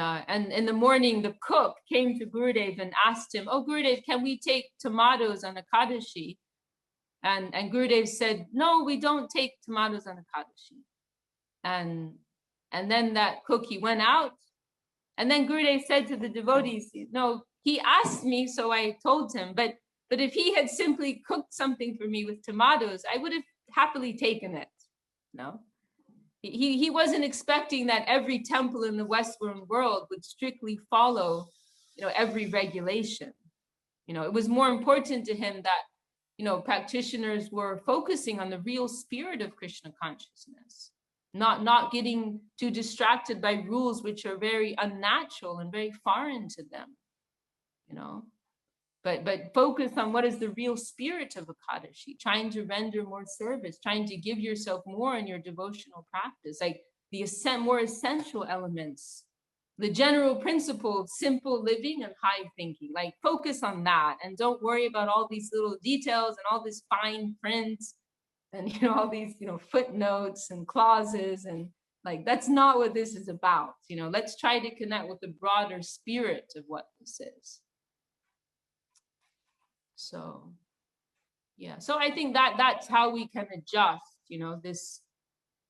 in the morning, the cook came to Gurudev and asked him, oh, Gurudev, can we take tomatoes on Ekadashi? And Gurudev said, no, we don't take tomatoes on Ekadashi. And then that cook, he went out. And then Gurudev said to the devotees, no, he asked me, so I told him. But if he had simply cooked something for me with tomatoes, I would have happily taken it. No. He wasn't expecting that every temple in the Western world would strictly follow, every regulation. It was more important to him that, practitioners were focusing on the real spirit of Krishna consciousness, not getting too distracted by rules which are very unnatural and very foreign to them, But focus on what is the real spirit of Ekadashi, trying to render more service, trying to give yourself more in your devotional practice, like the more essential elements, the general principle of simple living and high thinking, like focus on that and don't worry about all these little details and all this fine print and, all these, footnotes and clauses, and like, that's not what this is about. Let's try to connect with the broader spirit of what this is. So, yeah. So I think that's how we can adjust, this,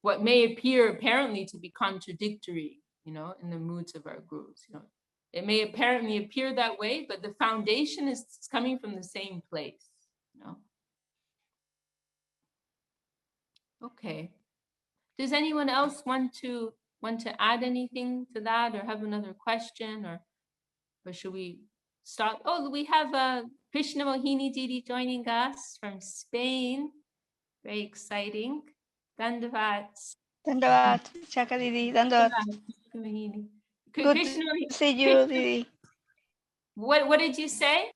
what may appear apparently to be contradictory, in the moods of our gurus. It may apparently appear that way, but the foundation is coming from the same place, Okay. Does anyone else want to add anything to that, or have another question, or should we stop? Oh, we have Krishna Mohini Didi joining us from Spain. Very exciting. Dandavat. Dandavat, Vishakha Didi, Dandavat. Mohini. Good Krishna, to see you, Didi. What did you say?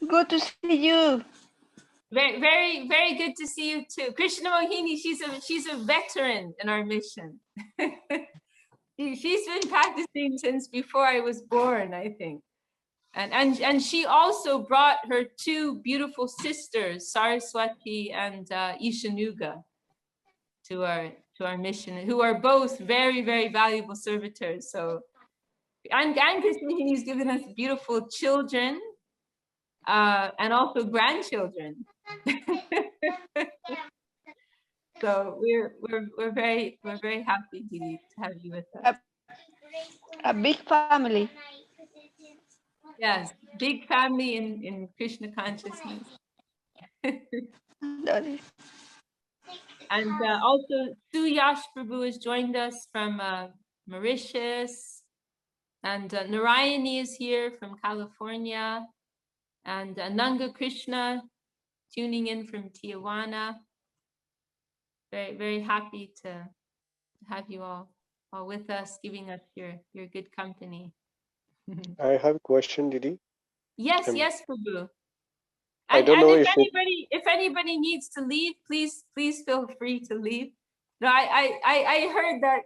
Good to see you. Very, very, very good to see you too. Krishna Mohini, she's a veteran in our mission. She's been practicing since before I was born, I think. And she also brought her two beautiful sisters, Saraswati and Ishanuga, to our mission, who are both very, very valuable servitors. So, and Krishna Mohini's given us beautiful children, and also grandchildren. So we're very happy to have you with us. A big family. Yes, big family in Krishna consciousness. And also Suyash Prabhu has joined us from Mauritius, and Narayani is here from California, and Nanga Krishna tuning in from Tijuana. Very, very happy to have you all with us, giving us your good company. I have a question, Didi. Yes, Prabhu. I And don't know if anybody needs to leave, please feel free to leave. No, I heard that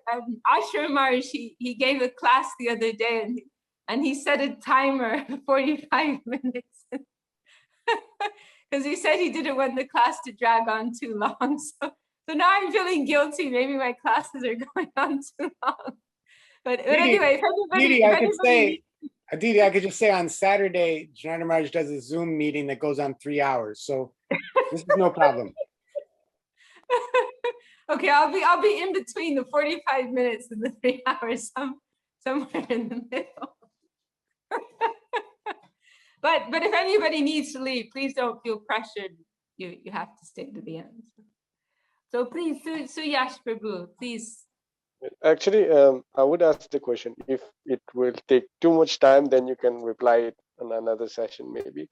Ashram Maharaj, he gave a class the other day, and he set a timer 45 minutes. Because he said he didn't want the class to drag on too long. So now I'm feeling guilty. Maybe my classes are going on too long. But anyway, if Didi, I could say, needs- Didi, I could just say on Saturday, Janardhan Maharaj does a Zoom meeting that goes on 3 hours. So this is no problem. Okay, I'll be in between the 45 minutes and the 3 hours, somewhere in the middle. But if anybody needs to leave, please don't feel pressured. You have to stay to the end. So please, Suyash Prabhu, please. Actually, I would ask the question, if it will take too much time, then you can reply it on another session maybe.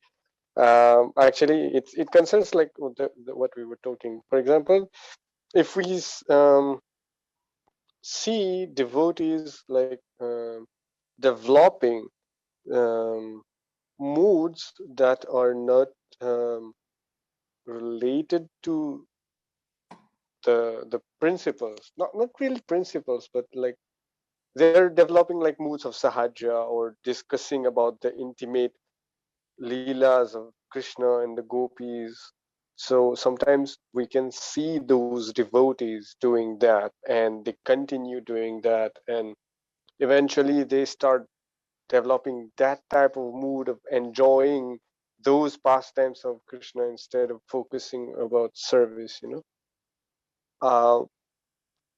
Actually, it concerns like what we were talking. For example, if we see devotees like developing moods that are not related to the principles, not really principles, but like they're developing like moods of sahaja, or discussing about the intimate leelas of Krishna and the gopis. So sometimes we can see those devotees doing that, and they continue doing that, and eventually they start developing that type of mood of enjoying those pastimes of Krishna instead of focusing about service,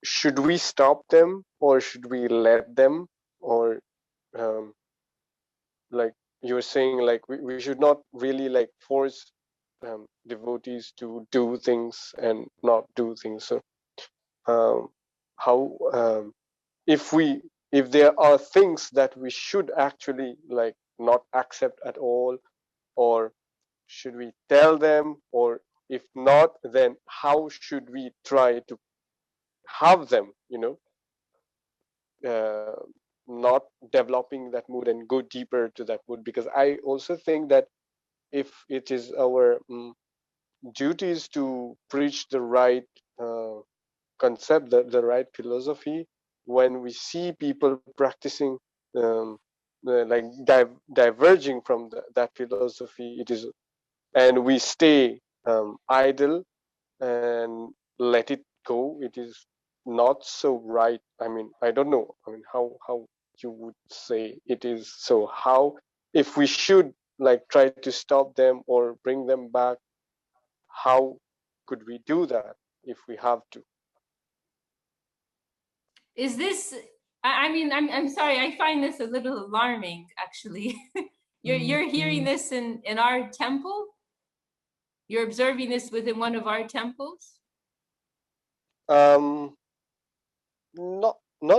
should we stop them, or should we let them? Or like you were saying, like we should not really like force devotees to do things and not do things. So how if there are things that we should actually like not accept at all, or should we tell them, or if not, then how should we try to have them, not developing that mood and go deeper to that mood? Because I also think that if it is our duties to preach the right concept, the right philosophy, when we see people practicing like diverging from that philosophy, it is, and we stay idle and let it go, it is not so right. I mean, I don't know, I mean, how you would say it is. So how, if we should like try to stop them or bring them back, how could we do that if we have to? Is this? I mean, I'm sorry. I find this a little alarming, actually. You're hearing this in our temple. You're observing this within one of our temples. Not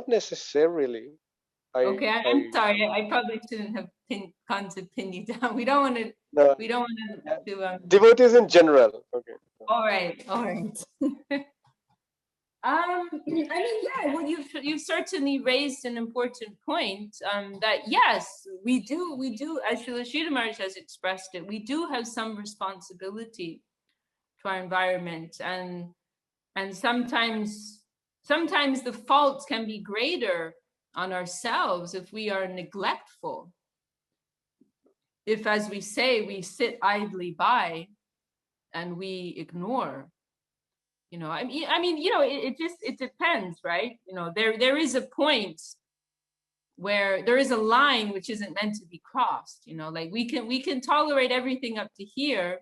necessarily. Okay, I'm sorry. I probably shouldn't have gone to pin you down. We don't want to. No, We don't want to. devotees in general. Okay. All right. All right. I mean, yeah. Well, you've certainly raised an important point. That yes, we do, as Srila Maharaj has expressed it, we do have some responsibility to our environment, and sometimes the faults can be greater on ourselves if we are neglectful. If, as we say, we sit idly by and we ignore. I mean, it depends, right? There is a point where there is a line which isn't meant to be crossed. Like we can tolerate everything up to here,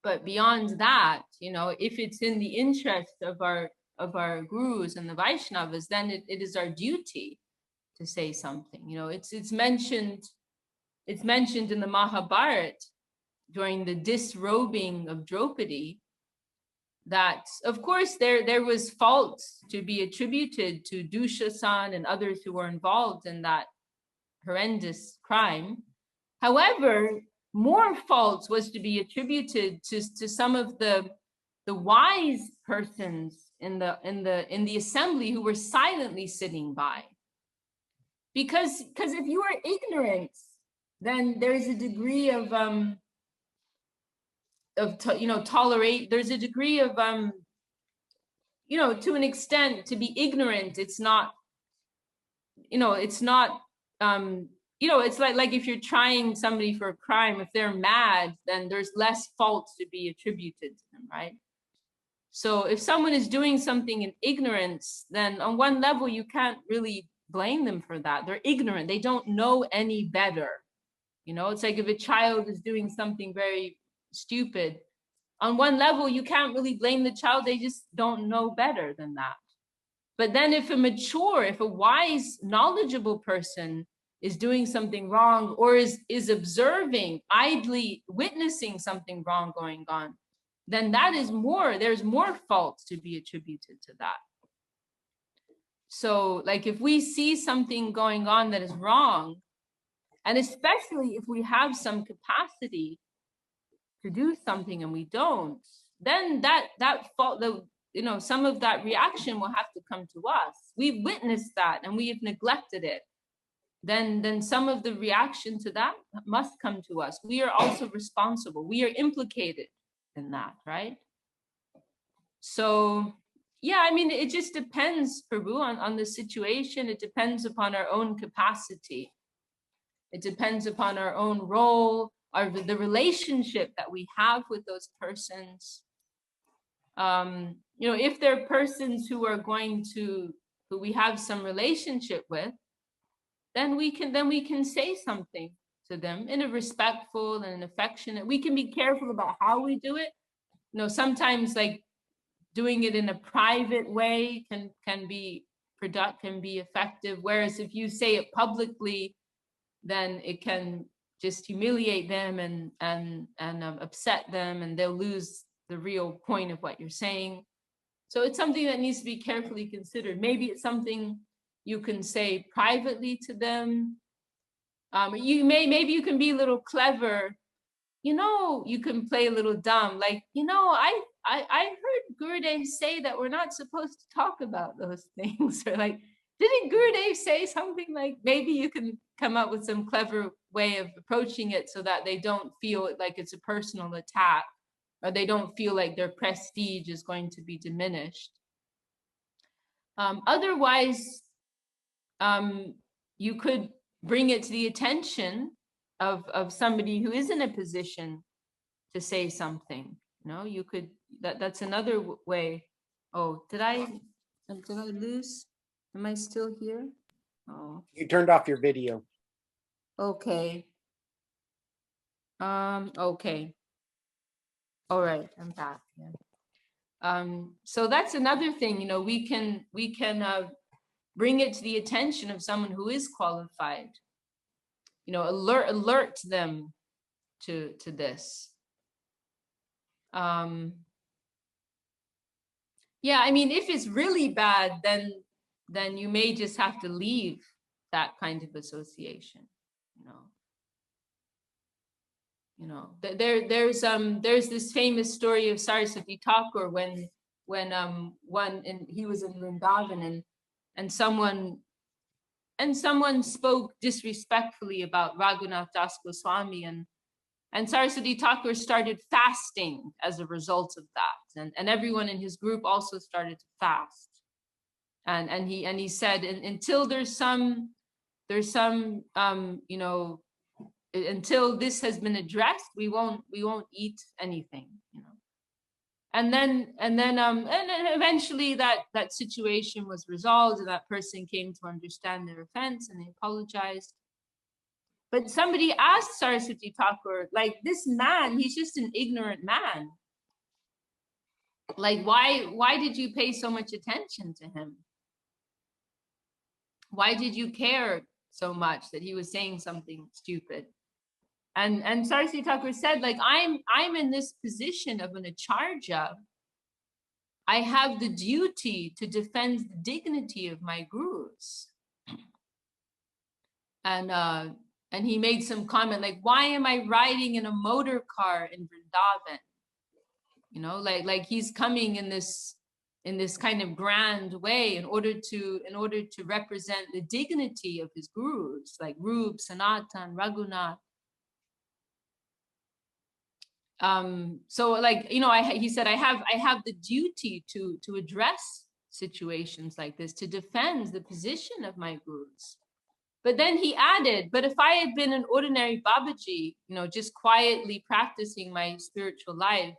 but beyond that, if it's in the interest of our gurus and the Vaishnavas, then it is our duty to say something. It's mentioned in the Mahabharata during the disrobing of Draupadi, that of course there was faults to be attributed to Dushasan and others who were involved in that horrendous crime. However, more faults was to be attributed to some of the wise persons in the assembly who were silently sitting by. Because if you are ignorant, then there is a degree of tolerate. There's a degree of to an extent, to be ignorant, it's not you know, it's like if you're trying somebody for a crime, if they're mad, then there's less fault to be attributed to them, right? So if someone is doing something in ignorance, then on one level, you can't really blame them for that. They're ignorant. They don't know any better. You know, it's like if a child is doing something very stupid, on one level, you can't really blame the child. They just don't know better than that. But then if a wise, knowledgeable person is doing something wrong, or is observing, idly witnessing something wrong going on, then there's more fault to be attributed to that. So like if we see something going on that is wrong, and especially if we have some capacity to do something and we don't, then that fault, some of that reaction will have to come to us. We've witnessed that and we have neglected it. Then some of the reaction to that must come to us. We are also responsible. We are implicated in that, right? So yeah, I mean, it just depends, Prabhu, on the situation. It depends upon our own capacity. It depends upon our own role, the relationship that we have with those persons. If they're persons who we have some relationship with, then we can say something to them in a respectful and affectionate. We can be careful about how we do it. Sometimes like doing it in a private way can be effective. Whereas if you say it publicly, then it can just humiliate them and upset them, and they'll lose the real point of what you're saying. So it's something that needs to be carefully considered. Maybe it's something you can say privately to them. Maybe you can be a little clever. You can play a little dumb. Like, I heard Gurudev say that we're not supposed to talk about those things. Or like, didn't Gurudev say something like, maybe you can come up with some clever way of approaching it so that they don't feel like it's a personal attack, or they don't feel like their prestige is going to be diminished. Otherwise, you could bring it to the attention of somebody who is in a position to say something. You could, that's another way. Oh, did I lose? Am I still here? Oh, You turned off your video. okay. Okay. All right, I'm back. Yeah. So that's another thing, we can bring it to the attention of someone who is qualified. Alert them to this. Yeah, I mean, if it's really bad, then you may just have to leave that kind of association. There's this famous story of Saraswati Thakur when he was in Vrindavan, and someone spoke disrespectfully about Raghunath Das Goswami, and Saraswati Thakur started fasting as a result of that, and everyone in his group also started to fast, and he said, until there's some until this has been addressed, we won't eat anything, And then eventually that situation was resolved, and that person came to understand their offense and they apologized. But somebody asked Saraswati Thakur, like, this man, he's just an ignorant man. Like, why did you pay so much attention to him? Why did you care so much that he was saying something stupid? And Saraswati Thakur said, like, I'm in this position of an acharya. I have the duty to defend the dignity of my gurus. And he made some comment like, why am I riding in a motor car in Vrindavan? Like he's coming in this kind of grand way in order to represent the dignity of his gurus, like Rup, Sanatan, Raghunath. So like, he said, I have the duty to address situations like this, to defend the position of my gurus. But then he added, but if I had been an ordinary Babaji, you know, just quietly practicing my spiritual life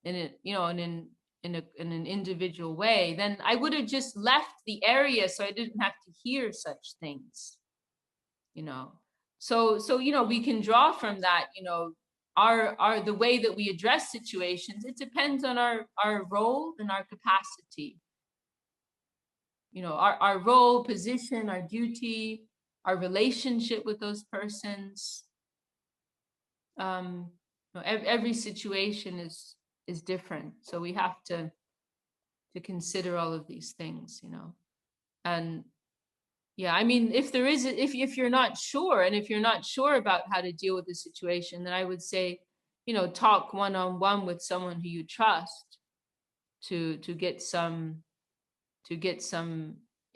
in a, you know, in an individual way, then I would have just left the area so I didn't have to hear such things, you know. So you know, we can draw from that, you know, our the way that we address situations, it depends on our role and our capacity. You know, our role, position, our duty, our relationship with those persons. You know, every situation is different, so we have to consider all of these things, you know. And yeah, I mean, if there is, if you're not sure, and if you're not sure about how to deal with the situation, then I would say, you know, talk one-on-one with someone who you trust to get some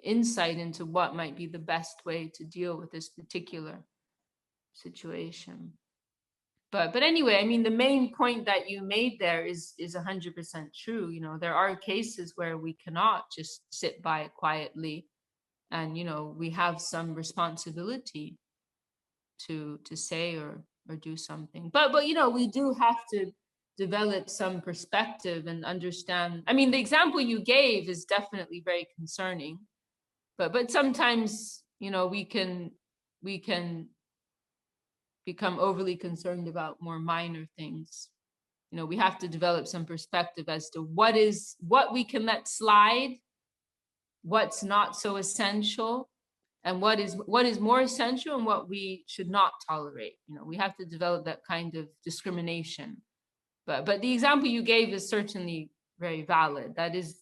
insight into what might be the best way to deal with this particular situation. But anyway, I mean, the main point that you made there is 100% true. You know, there are cases where we cannot just sit by it quietly, and you know, we have some responsibility to say or do something. But you know, we do have to develop some perspective and understand. I mean, the example you gave is definitely very concerning, but sometimes, you know, we can become overly concerned about more minor things. You know, we have to develop some perspective as to what we can let slide, what's not so essential, and what is more essential, and what we should not tolerate. You know, we have to develop that kind of discrimination. But the example you gave is certainly very valid. That is,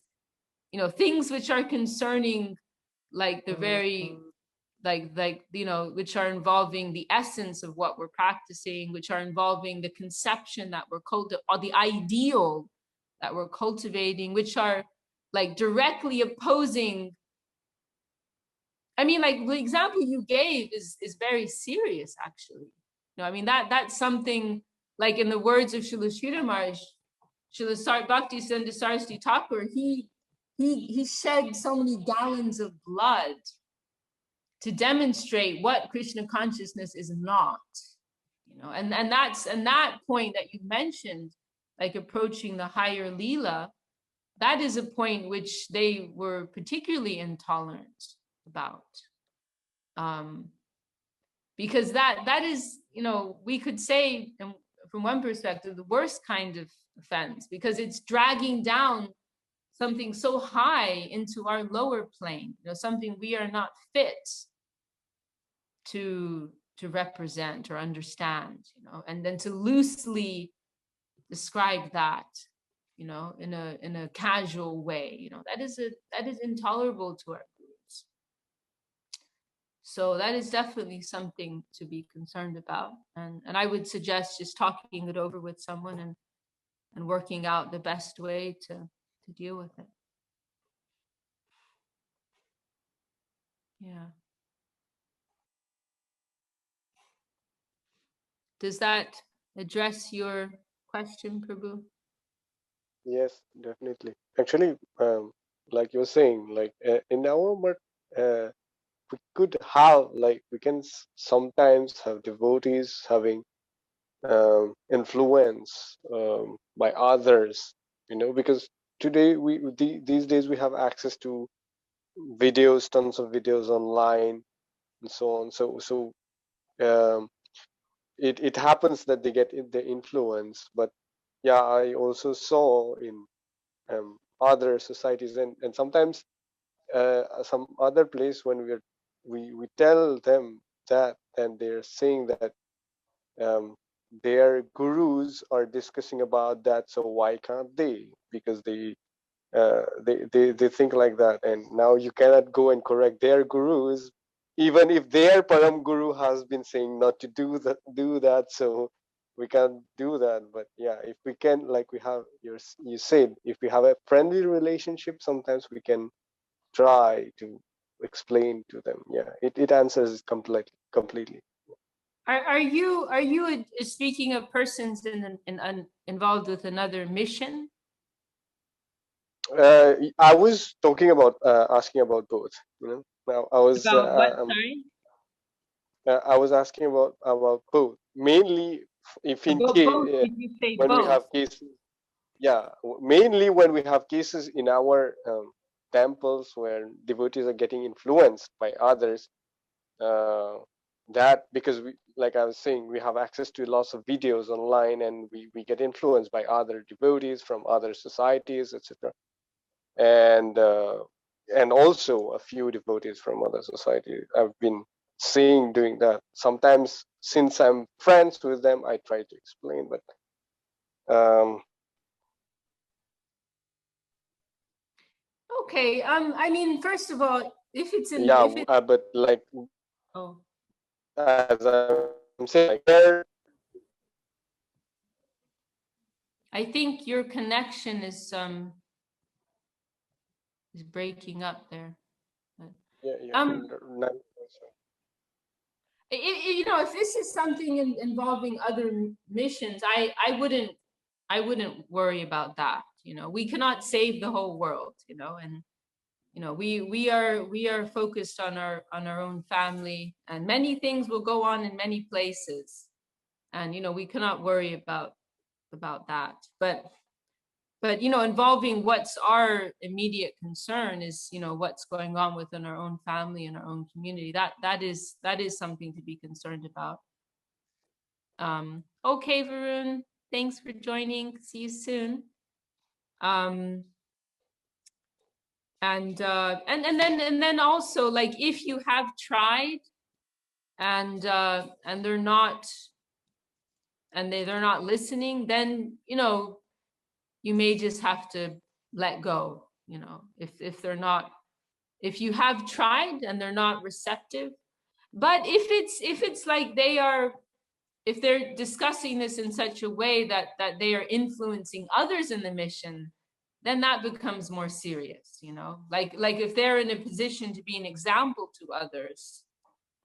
you know, things which are concerning, like the very like you know, which are involving the essence of what we're practicing, which are involving the conception that we're or the ideal that we're cultivating, which are like directly opposing. I mean, like the example you gave is very serious, actually. You know, I mean, that's something, like in the words of Srila Sridhar Maharaj, Srila Bhakti Siddhanta Saraswati Thakur, he shed so many gallons of blood to demonstrate what Krishna consciousness is not, you know, and that point that you mentioned, like approaching the higher Leela, that is a point which they were particularly intolerant about, because that is, you know, we could say from one perspective the worst kind of offense, because it's dragging down something so high into our lower plane, you know, something we are not fit to represent or understand, you know, and then to loosely describe that, you know, in a casual way, you know, that is intolerable to our groups. So that is definitely something to be concerned about, and I would suggest just talking it over with someone and working out the best way to deal with it. Yeah. Does that address your question, Prabhu? Yes, definitely. Actually, like you were saying, like in our we could have, like, we can sometimes have devotees having influence by others, you know, because today these days we have access to videos, tons of videos online and so on. So um, it happens that they get the influence. But yeah, I also saw in other societies, and sometimes some other place, when we tell them that, and they're saying that um, their gurus are discussing about that, so why can't they? Because they think like that, and now you cannot go and correct their gurus, even if their param guru has been saying not to do that. So we can't do that. But yeah, if we can, like we have, you said, if we have a friendly relationship, sometimes we can try to explain to them. Yeah, it answers completely. Are you speaking of persons involved with another mission? I was talking about asking about both. You know, now I was About what? Sorry. I was asking about both. Mainly, if in About case both, did you say when we both? have cases, yeah, mainly when we have cases in our temples where devotees are getting influenced by others. That because we, like I was saying, we have access to lots of videos online, and we get influenced by other devotees from other societies, etc. And also a few devotees from other societies. I've been seeing doing that. Sometimes, since I'm friends with them, I try to explain, but Okay. I mean, first of all, if it's in, yeah, if it, but like oh, as I'm saying, like there. I think your connection is breaking up there. Yeah, yeah. You know, if this is something involving other missions, I wouldn't worry about that. You know, we cannot save the whole world. You know, and you know, we are focused on our own family, and many things will go on in many places, and you know, we cannot worry about that. But you know, involving what's our immediate concern is, you know, what's going on within our own family and our own community. That is something to be concerned about. Okay, Varun, thanks for joining. See you soon. And then also, like, if you have tried and they're not they're not listening, then you know, you may just have to let go. You know, if they're not, if you have tried and they're not receptive. But if it's like they are, if they're discussing this in such a way that they are influencing others in the mission, then that becomes more serious. You know, like if they're in a position to be an example to others,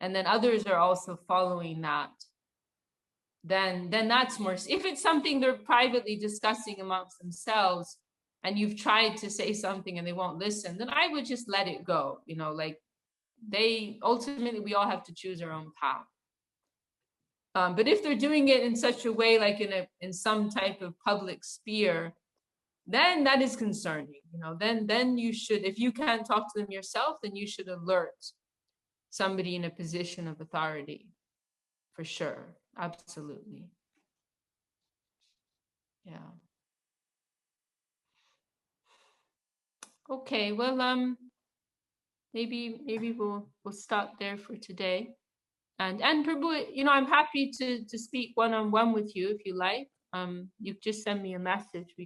and then others are also following that, then that's more. If it's something they're privately discussing amongst themselves, and you've tried to say something and they won't listen, then I would just let it go. You know, like, they ultimately, we all have to choose our own path. But if they're doing it in such a way, like in some type of public sphere, then that is concerning. You know, then you should, if you can't talk to them yourself, then you should alert somebody in a position of authority, for sure. Absolutely. Yeah. Okay, well, maybe we'll stop there for today. And Prabhu, you know, I'm happy to speak one-on-one with you if you like. You just send me a message. We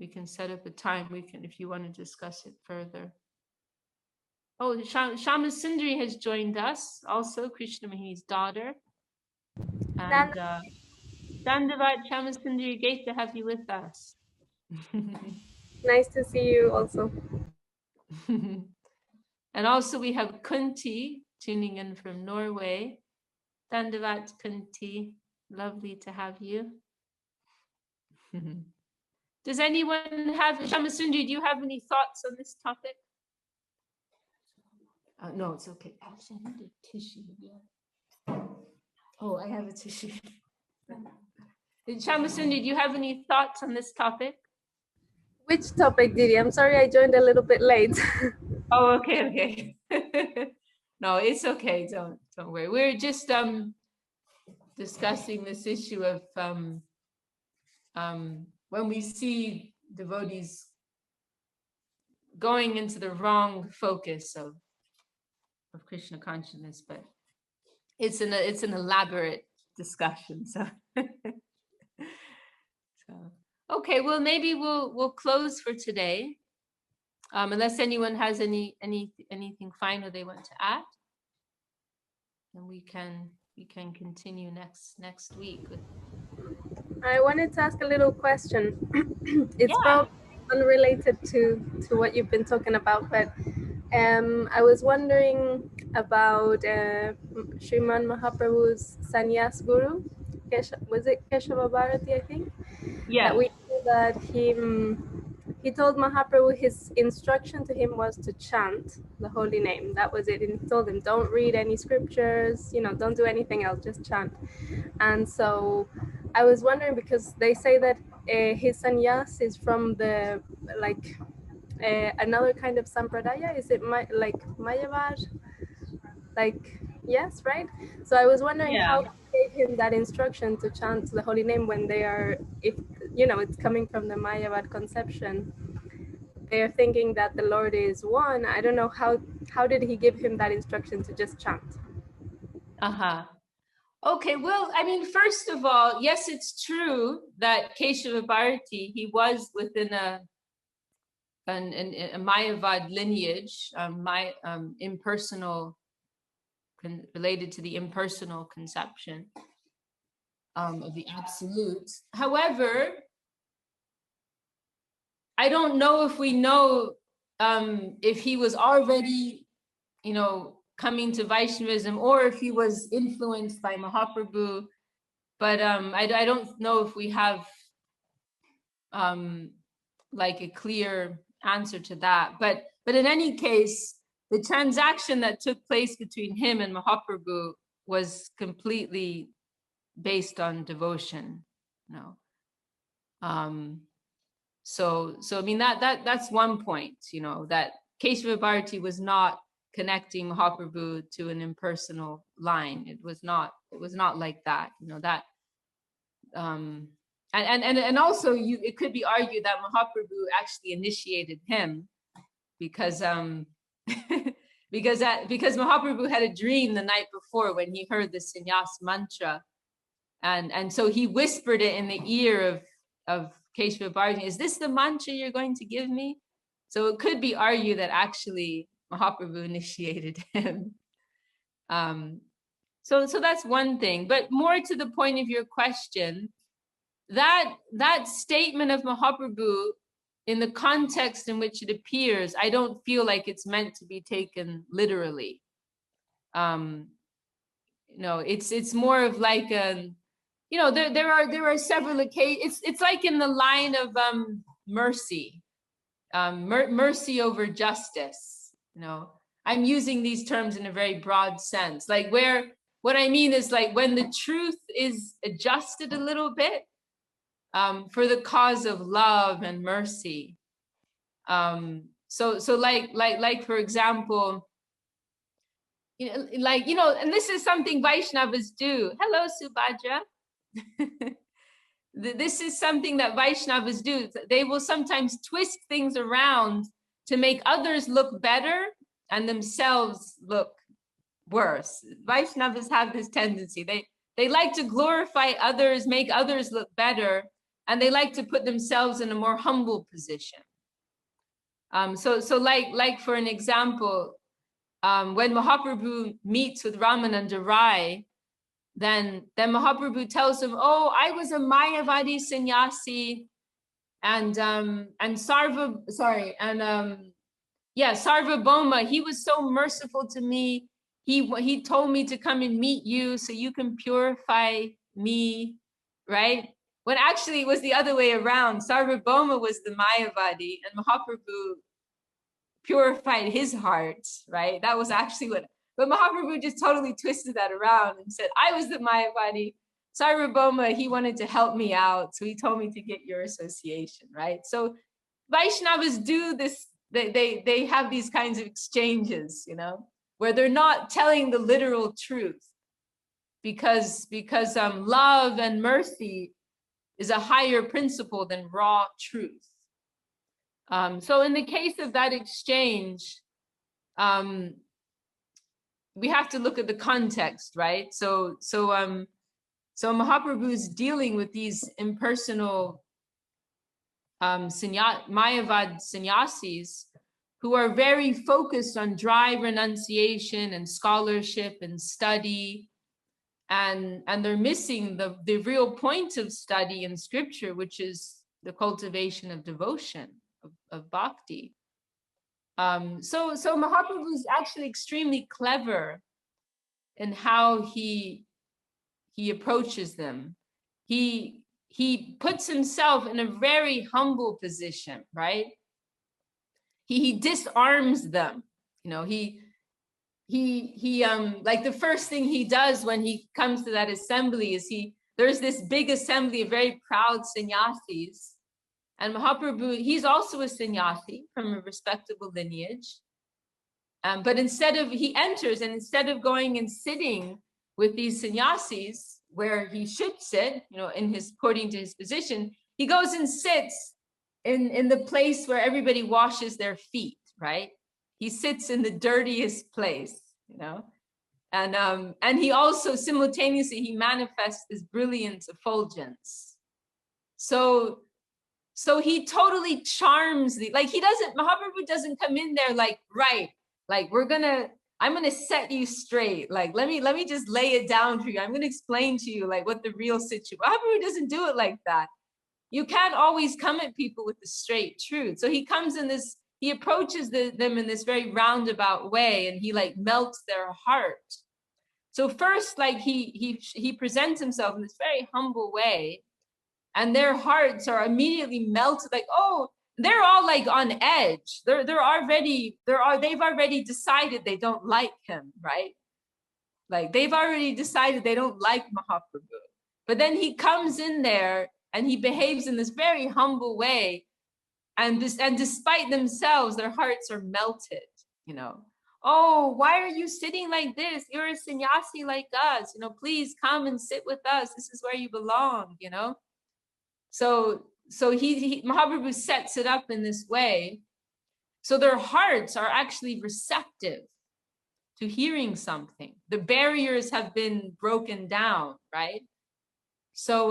can set up a time. We can, if you want to discuss it further. Oh, Shama Sundari has joined us, also Krishna Mahini's daughter. And Dandavat, Shama Sundari, great to have you with us. Nice to see you also. And also we have Kunti tuning in from Norway. Dandavat, Kunti, lovely to have you. Does anyone have, Shamasundri, do you have any thoughts on this topic? No, it's okay. Actually, I need a tissue. Yeah. Oh, I have a tissue. Shamasundri, do you have any thoughts on this topic? Which topic, Didi? I'm sorry I joined a little bit late. Oh, okay. No, it's okay. Don't worry. We're just discussing this issue of when we see devotees going into the wrong focus of Krishna consciousness, but it's an elaborate discussion. So, okay, well, maybe we'll close for today, unless anyone has anything final they want to add, and we can continue next week. I wanted to ask a little question. It's probably unrelated to what you've been talking about, but I was wondering about Sriman Mahaprabhu's sannyas guru. Was it Keshava Bharati, I think? Yeah. That we know that he told Mahaprabhu his instruction to him was to chant, the holy name. That was it. And he told them, don't read any scriptures, you know, don't do anything else, just chant. And so I was wondering, because they say that his sannyas is from the, like, another kind of sampradaya. Is it like Mayavad? Like, yes, right? So I was wondering how they gave him that instruction to chant the holy name when they are, if, you know, it's coming from the Mayavad conception. They're thinking that the Lord is one. I don't know how did he give him that instruction to just chant? Okay, well, I mean, first of all, yes, it's true that Keshava Bharati, he was within a Mayavad lineage, impersonal, related to the impersonal conception of the absolute. However, I don't know if we know if he was already, you know, coming to Vaishnavism, or if he was influenced by Mahaprabhu. But I don't know if we have like a clear answer to that. But in any case, the transaction that took place between him and Mahaprabhu was completely based on devotion, you know. So I mean that's one point, you know, that Keshava Bharati was not connecting Mahaprabhu to an impersonal line. It was not like that, you know, that and also it could be argued that Mahaprabhu actually initiated him because because Mahaprabhu had a dream the night before when he heard the sannyas mantra, and so he whispered it in the ear of Keshava Bharati, is this the mantra you're going to give me? So it could be argued that actually Mahaprabhu initiated him. So that's one thing. But more to the point of your question, that statement of Mahaprabhu, in the context in which it appears, I don't feel like it's meant to be taken literally. You know, it's more of like a, you know, there are several occasions. It's like in the line of mercy, mercy over justice. You know, I'm using these terms in a very broad sense. Like what I mean is like when the truth is adjusted a little bit for the cause of love and mercy. So like for example, you know, and this is something Vaishnavas do. Hello, Subhadra. This is something that Vaishnavas do. They will sometimes twist things around to make others look better and themselves look worse. Vaishnavas have this tendency. They like to glorify others, make others look better, and they like to put themselves in a more humble position. So like for an example, when Mahaprabhu meets with Ramananda Rai, then Mahaprabhu tells him, oh, I was a Mayavadi sannyasi, and Sarvabhauma, he was so merciful to me. He told me to come and meet you so you can purify me, right? When actually it was the other way around. Sarvabhauma was the Mayavadi and Mahaprabhu purified his heart, right? That was actually what, but Mahaprabhu just totally twisted that around and said, I was the Mayavadi. Sarvabhauma, he wanted to help me out, so he told me to get your association, right? So Vaishnavas do this, they have these kinds of exchanges, you know, where they're not telling the literal truth, because love and mercy is a higher principle than raw truth. So in the case of that exchange, we have to look at the context, right? So Mahaprabhu is dealing with these impersonal Mayavad sannyasis who are very focused on dry renunciation and scholarship and study, and they're missing the real point of study in scripture, which is the cultivation of devotion, of bhakti. So Mahaprabhu is actually extremely clever in how he approaches them. He puts himself in a very humble position, right? He disarms them. Like the first thing he does when he comes to that assembly is there's this big assembly of very proud sannyasis. And Mahaprabhu, he's also a sannyasi from a respectable lineage. But he enters, and instead of going and sitting with these sannyasis where he should sit, according to his position, he goes and sits in the place where everybody washes their feet, right? He sits in the dirtiest place, and he also simultaneously, he manifests this brilliant effulgence. So he totally charms Mahaprabhu doesn't come in there like, right, like I'm gonna set you straight. Like, let me just lay it down for you. I'm gonna explain to you like what the real situation. Mahaprabhu doesn't do it like that. You can't always come at people with the straight truth. So he comes he approaches them in this very roundabout way, and he like melts their heart. So first, like he presents himself in this very humble way, and their hearts are immediately melted. Like, oh, they're all like on edge. They've already decided they don't like him, right? Like they've already decided they don't like Mahaprabhu. But then he comes in there and he behaves in this very humble way. And despite themselves, their hearts are melted, Oh, why are you sitting like this? You're a sannyasi like us, please come and sit with us. This is where you belong, So Mahaprabhu sets it up in this way. So their hearts are actually receptive to hearing something. The barriers have been broken down, right? So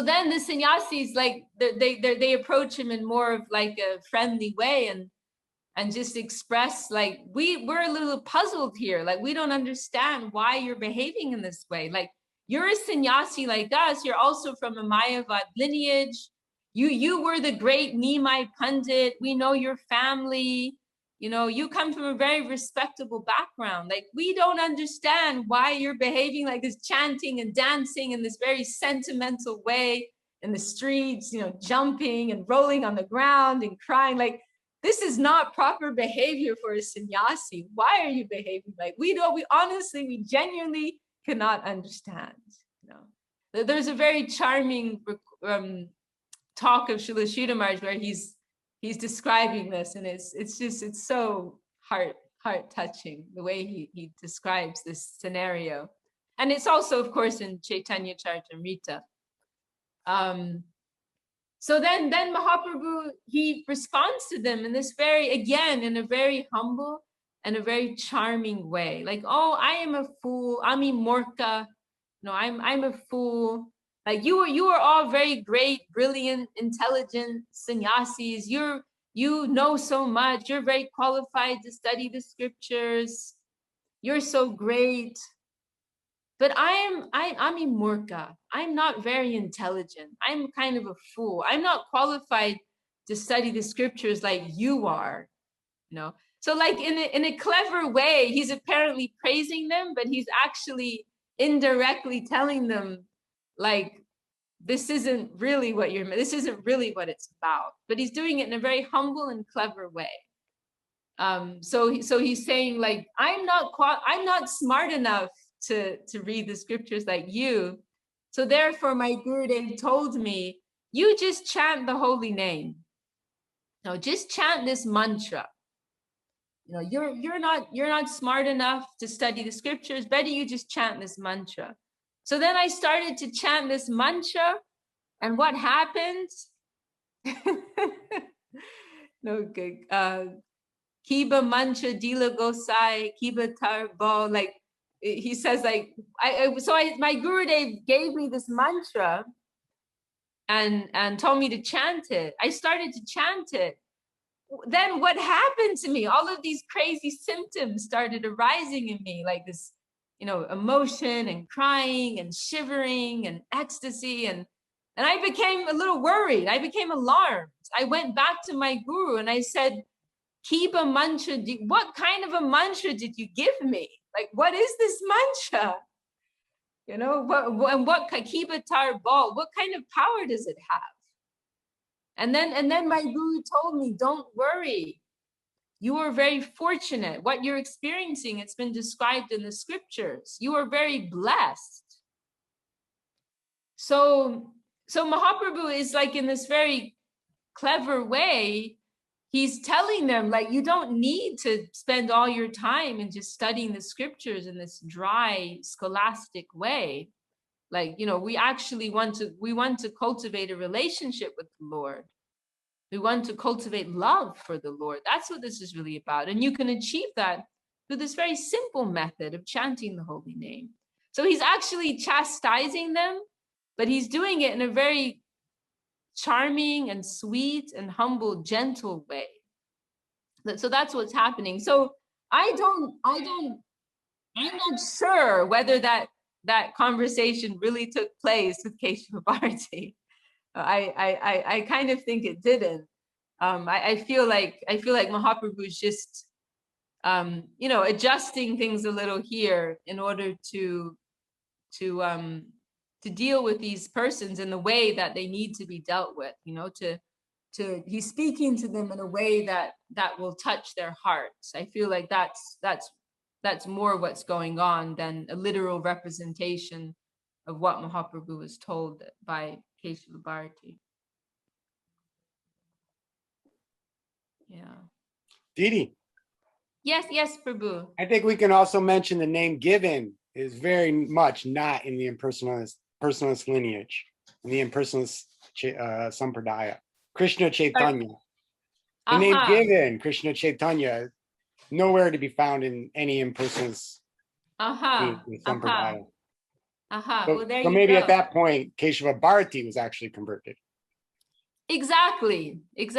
then the sannyasis, like they approach him in more of like a friendly way and just express like, we're a little puzzled here. Like, we don't understand why you're behaving in this way. Like, you're a sannyasi like us. You're also from a Mayavad lineage. You were the great Nimai Pandit. We know your family. You come from a very respectable background. Like, we don't understand why you're behaving like this, chanting and dancing in this very sentimental way in the streets, jumping and rolling on the ground and crying. Like, this is not proper behavior for a sannyasi. Why are you behaving like we honestly, we genuinely cannot understand. There's a very charming talk of Srila Sridhar Maharaj where he's describing this, and it's so heart touching the way he describes this scenario. And it's also, of course, in Chaitanya Charitamrita. So then Mahaprabhu, he responds to them in this in a very humble and a very charming way. Like, oh, I am a fool. Ami Morka. I'm a fool. Like, you are all very great, brilliant, intelligent sannyasis. You know so much. You're very qualified to study the scriptures. You're so great. But I'm a murka. I'm not very intelligent. I'm kind of a fool. I'm not qualified to study the scriptures like you are, So like in a clever way, he's apparently praising them, but he's actually indirectly telling them, like, this isn't really what it's about. But he's doing it in a very humble and clever way. So he's saying, like, I'm not smart enough to read the scriptures like you. So therefore my Gurudev told me, you just chant the holy name. No, just chant this mantra. You're not smart enough to study the scriptures. Better you just chant this mantra. So then I started to chant this mantra, and what happened? No good. Kiba mantra dila gosai, kiba tarbo. Like, he says, like, my Gurudev gave me this mantra and told me to chant it. I started to chant it. Then what happened to me? All of these crazy symptoms started arising in me, like this, emotion and crying and shivering and ecstasy. And I became a little worried. I became alarmed. I went back to my guru and I said, Kiba mantra, what kind of a mantra did you give me? Like, what is this mantra? What Kiba tar ball, what kind of power does it have? And then my guru told me, don't worry. You are very fortunate. What you're experiencing, it's been described in the scriptures. You are very blessed. So Mahaprabhu is like, in this very clever way, he's telling them, like, you don't need to spend all your time in just studying the scriptures in this dry scholastic way. Like, you know, we actually want to cultivate a relationship with the Lord. We want to cultivate love for the Lord. That's what this is really about. And you can achieve that through this very simple method of chanting the holy name. So he's actually chastising them, but he's doing it in a very charming and sweet and humble, gentle way. So that's what's happening. So I'm not sure whether that conversation really took place with Keshava Bharati. I kind of think it didn't. I feel like Mahaprabhu is just you know, adjusting things a little here in order to deal with these persons in the way that they need to be dealt with. You know, he's speaking to them in a way that will touch their hearts. I feel like that's more what's going on than a literal representation of what Mahaprabhu was told by Keshava Bharati. Yeah. Didi. Yes, Prabhu. I think we can also mention the name given is very much not in the personalist lineage, in the impersonalist sampradaya. Krishna Chaitanya. The name given, Krishna Chaitanya, nowhere to be found in any impersonalist sampradaya. Well, there so you maybe go. at that point, Keshava Bharati was actually converted. Exactly. Yes.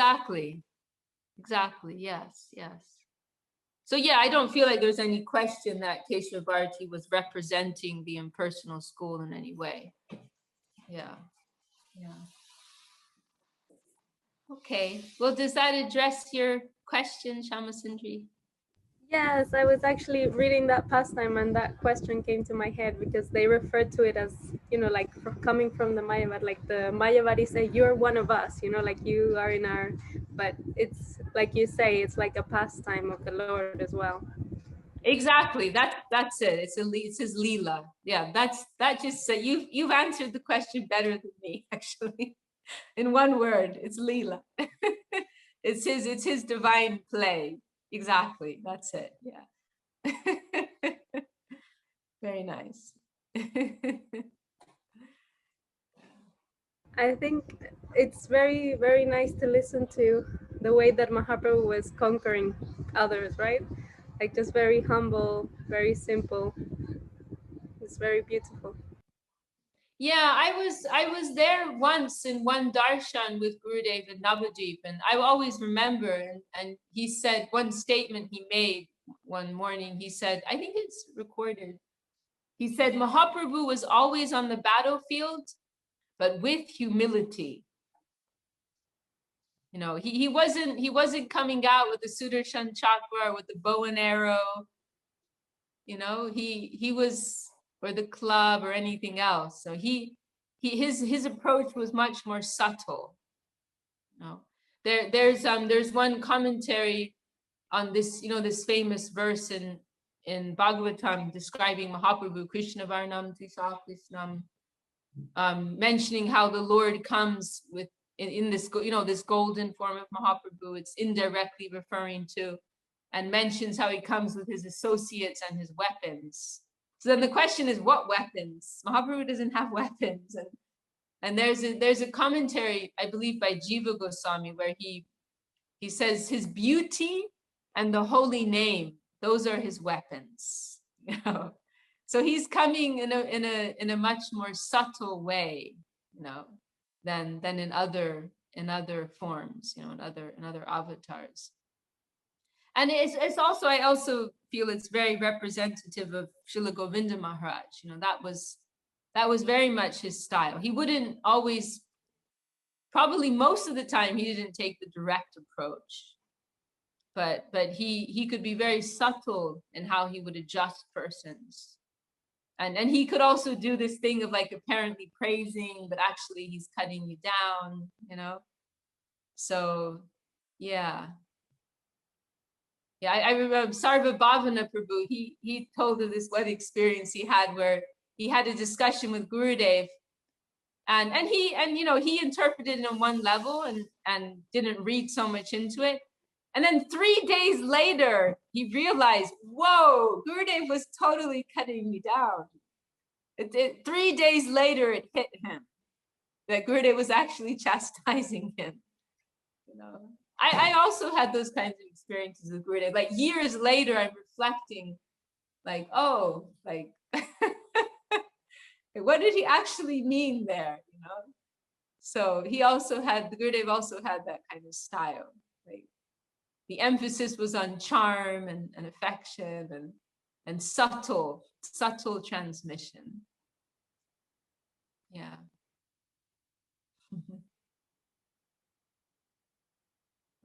So yeah, I don't feel like there's any question that Keshava Bharati was representing the impersonal school in any way. Yeah. Okay. Well, does that address your question, Shamasundri? Yes, I was actually reading that pastime and that question came to my head because they referred to it as, you know, like coming from the Mayavad, like the Mayavadi say, you're one of us, you know, like you are in our, but it's like you say, it's like a pastime of the Lord as well. Exactly. That's it. It's his Leela. Yeah, that just you've answered the question better than me, actually. In one word, it's Leela. It's his divine play. Exactly. That's it. Yeah. Very nice. I think it's very, very nice to listen to the way that Mahaprabhu was conquering others, right? Like just very humble, very simple. It's very beautiful. Yeah, I was there once in one darshan with Gurudev in Navadvip, and I always remember, and he said one statement he made one morning. He said, I think it's recorded. He said, Mahaprabhu was always on the battlefield, but with humility. You know, he wasn't coming out with the Sudarshan chakra or with the bow and arrow. You know, he was, or the club or anything else. So his approach was much more subtle. You know, there's one commentary on this, you know, this famous verse in Bhagavatam describing Mahaprabhu, Krishna Varnam Tisa Krishnam, mentioning how the Lord comes with in this, you know, this golden form of Mahaprabhu. It's indirectly referring to, and mentions how he comes with his associates and his weapons. So then the question is, what weapons? Mahaprabhu doesn't have weapons. And there's a commentary, I believe, by Jiva Goswami, where he says his beauty and the holy name, those are his weapons. You know? So he's coming in a much more subtle way, you know, than in other forms, you know, in other avatars. And it's also, I also feel it's very representative of Srila Govinda Maharaj. You know, that was very much his style. He wouldn't always, probably most of the time, he didn't take the direct approach. But he could be very subtle in how he would adjust persons. And he could also do this thing of like apparently praising, but actually he's cutting you down, you know? So, yeah. Yeah, I remember Sarva Bhavana Prabhu, he told of this one experience he had where he had a discussion with Gurudev, and he interpreted it on one level and didn't read so much into it. And then 3 days later, he realized, whoa, Gurudev was totally cutting me down. 3 days later, it hit him that Gurudev was actually chastising him. I also had those kinds of experiences with Gurudev. Like years later, I'm reflecting, like, oh, like, what did he actually mean there? So Gurudev also had that kind of style. Like the emphasis was on charm and affection and subtle transmission. Yeah.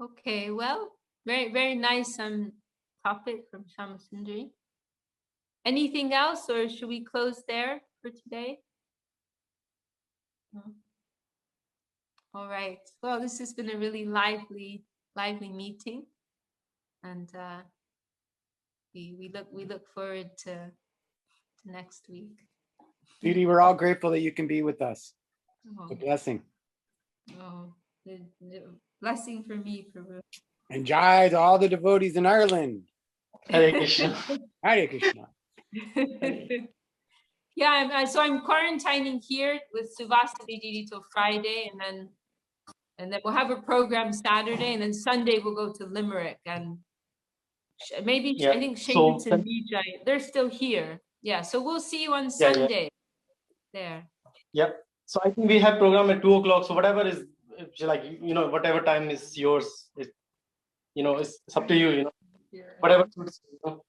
Okay, well, very, very nice topic from Shamasundari. Anything else, or should we close there for today? No. All right. Well, this has been a really lively meeting, and we look forward to next week. Didi, we're all grateful that you can be with us. Oh. It's a blessing. Oh, the blessing for me, Prabhu. And Jai to all the devotees in Ireland. Hare Krishna. Hare Krishna. Yeah, so I'm quarantining here with Suvasati Didi till Friday, and then we'll have a program Saturday, and then Sunday we'll go to Limerick, and maybe I think Shane and Vijay, they're still here. Yeah, so we'll see you on Sunday there. Yeah. So I think we have program at 2 o'clock. So whatever is like, whatever time is yours, it's up to you, whatever suits you.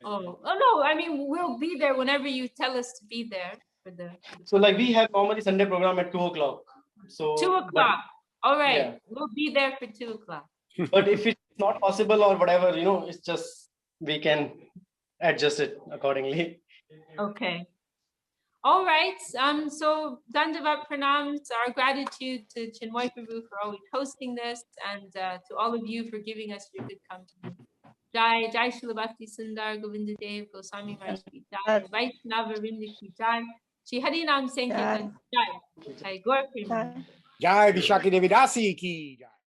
Oh no, I mean, we'll be there whenever you tell us to be there for the. So like we have normally Sunday program at 2 o'clock. So 2 o'clock. All right, yeah. We'll be there for 2 o'clock. But if it's not possible or whatever, it's just we can adjust it accordingly. Okay. All right. So Dandavat Pranams, our gratitude to Chinmoy Prabhu for always hosting this, and to all of you for giving us your good company. Jai Srila Bhakti Sundar Govinda Dev Goswami Maharaj ki Jai, Vaishnava Vrinda ki Jai, Shri Hari Nam Sankirtan Jai, Jai Gaur Premanand. Jai Vishakha Devi Dasi ki Jai.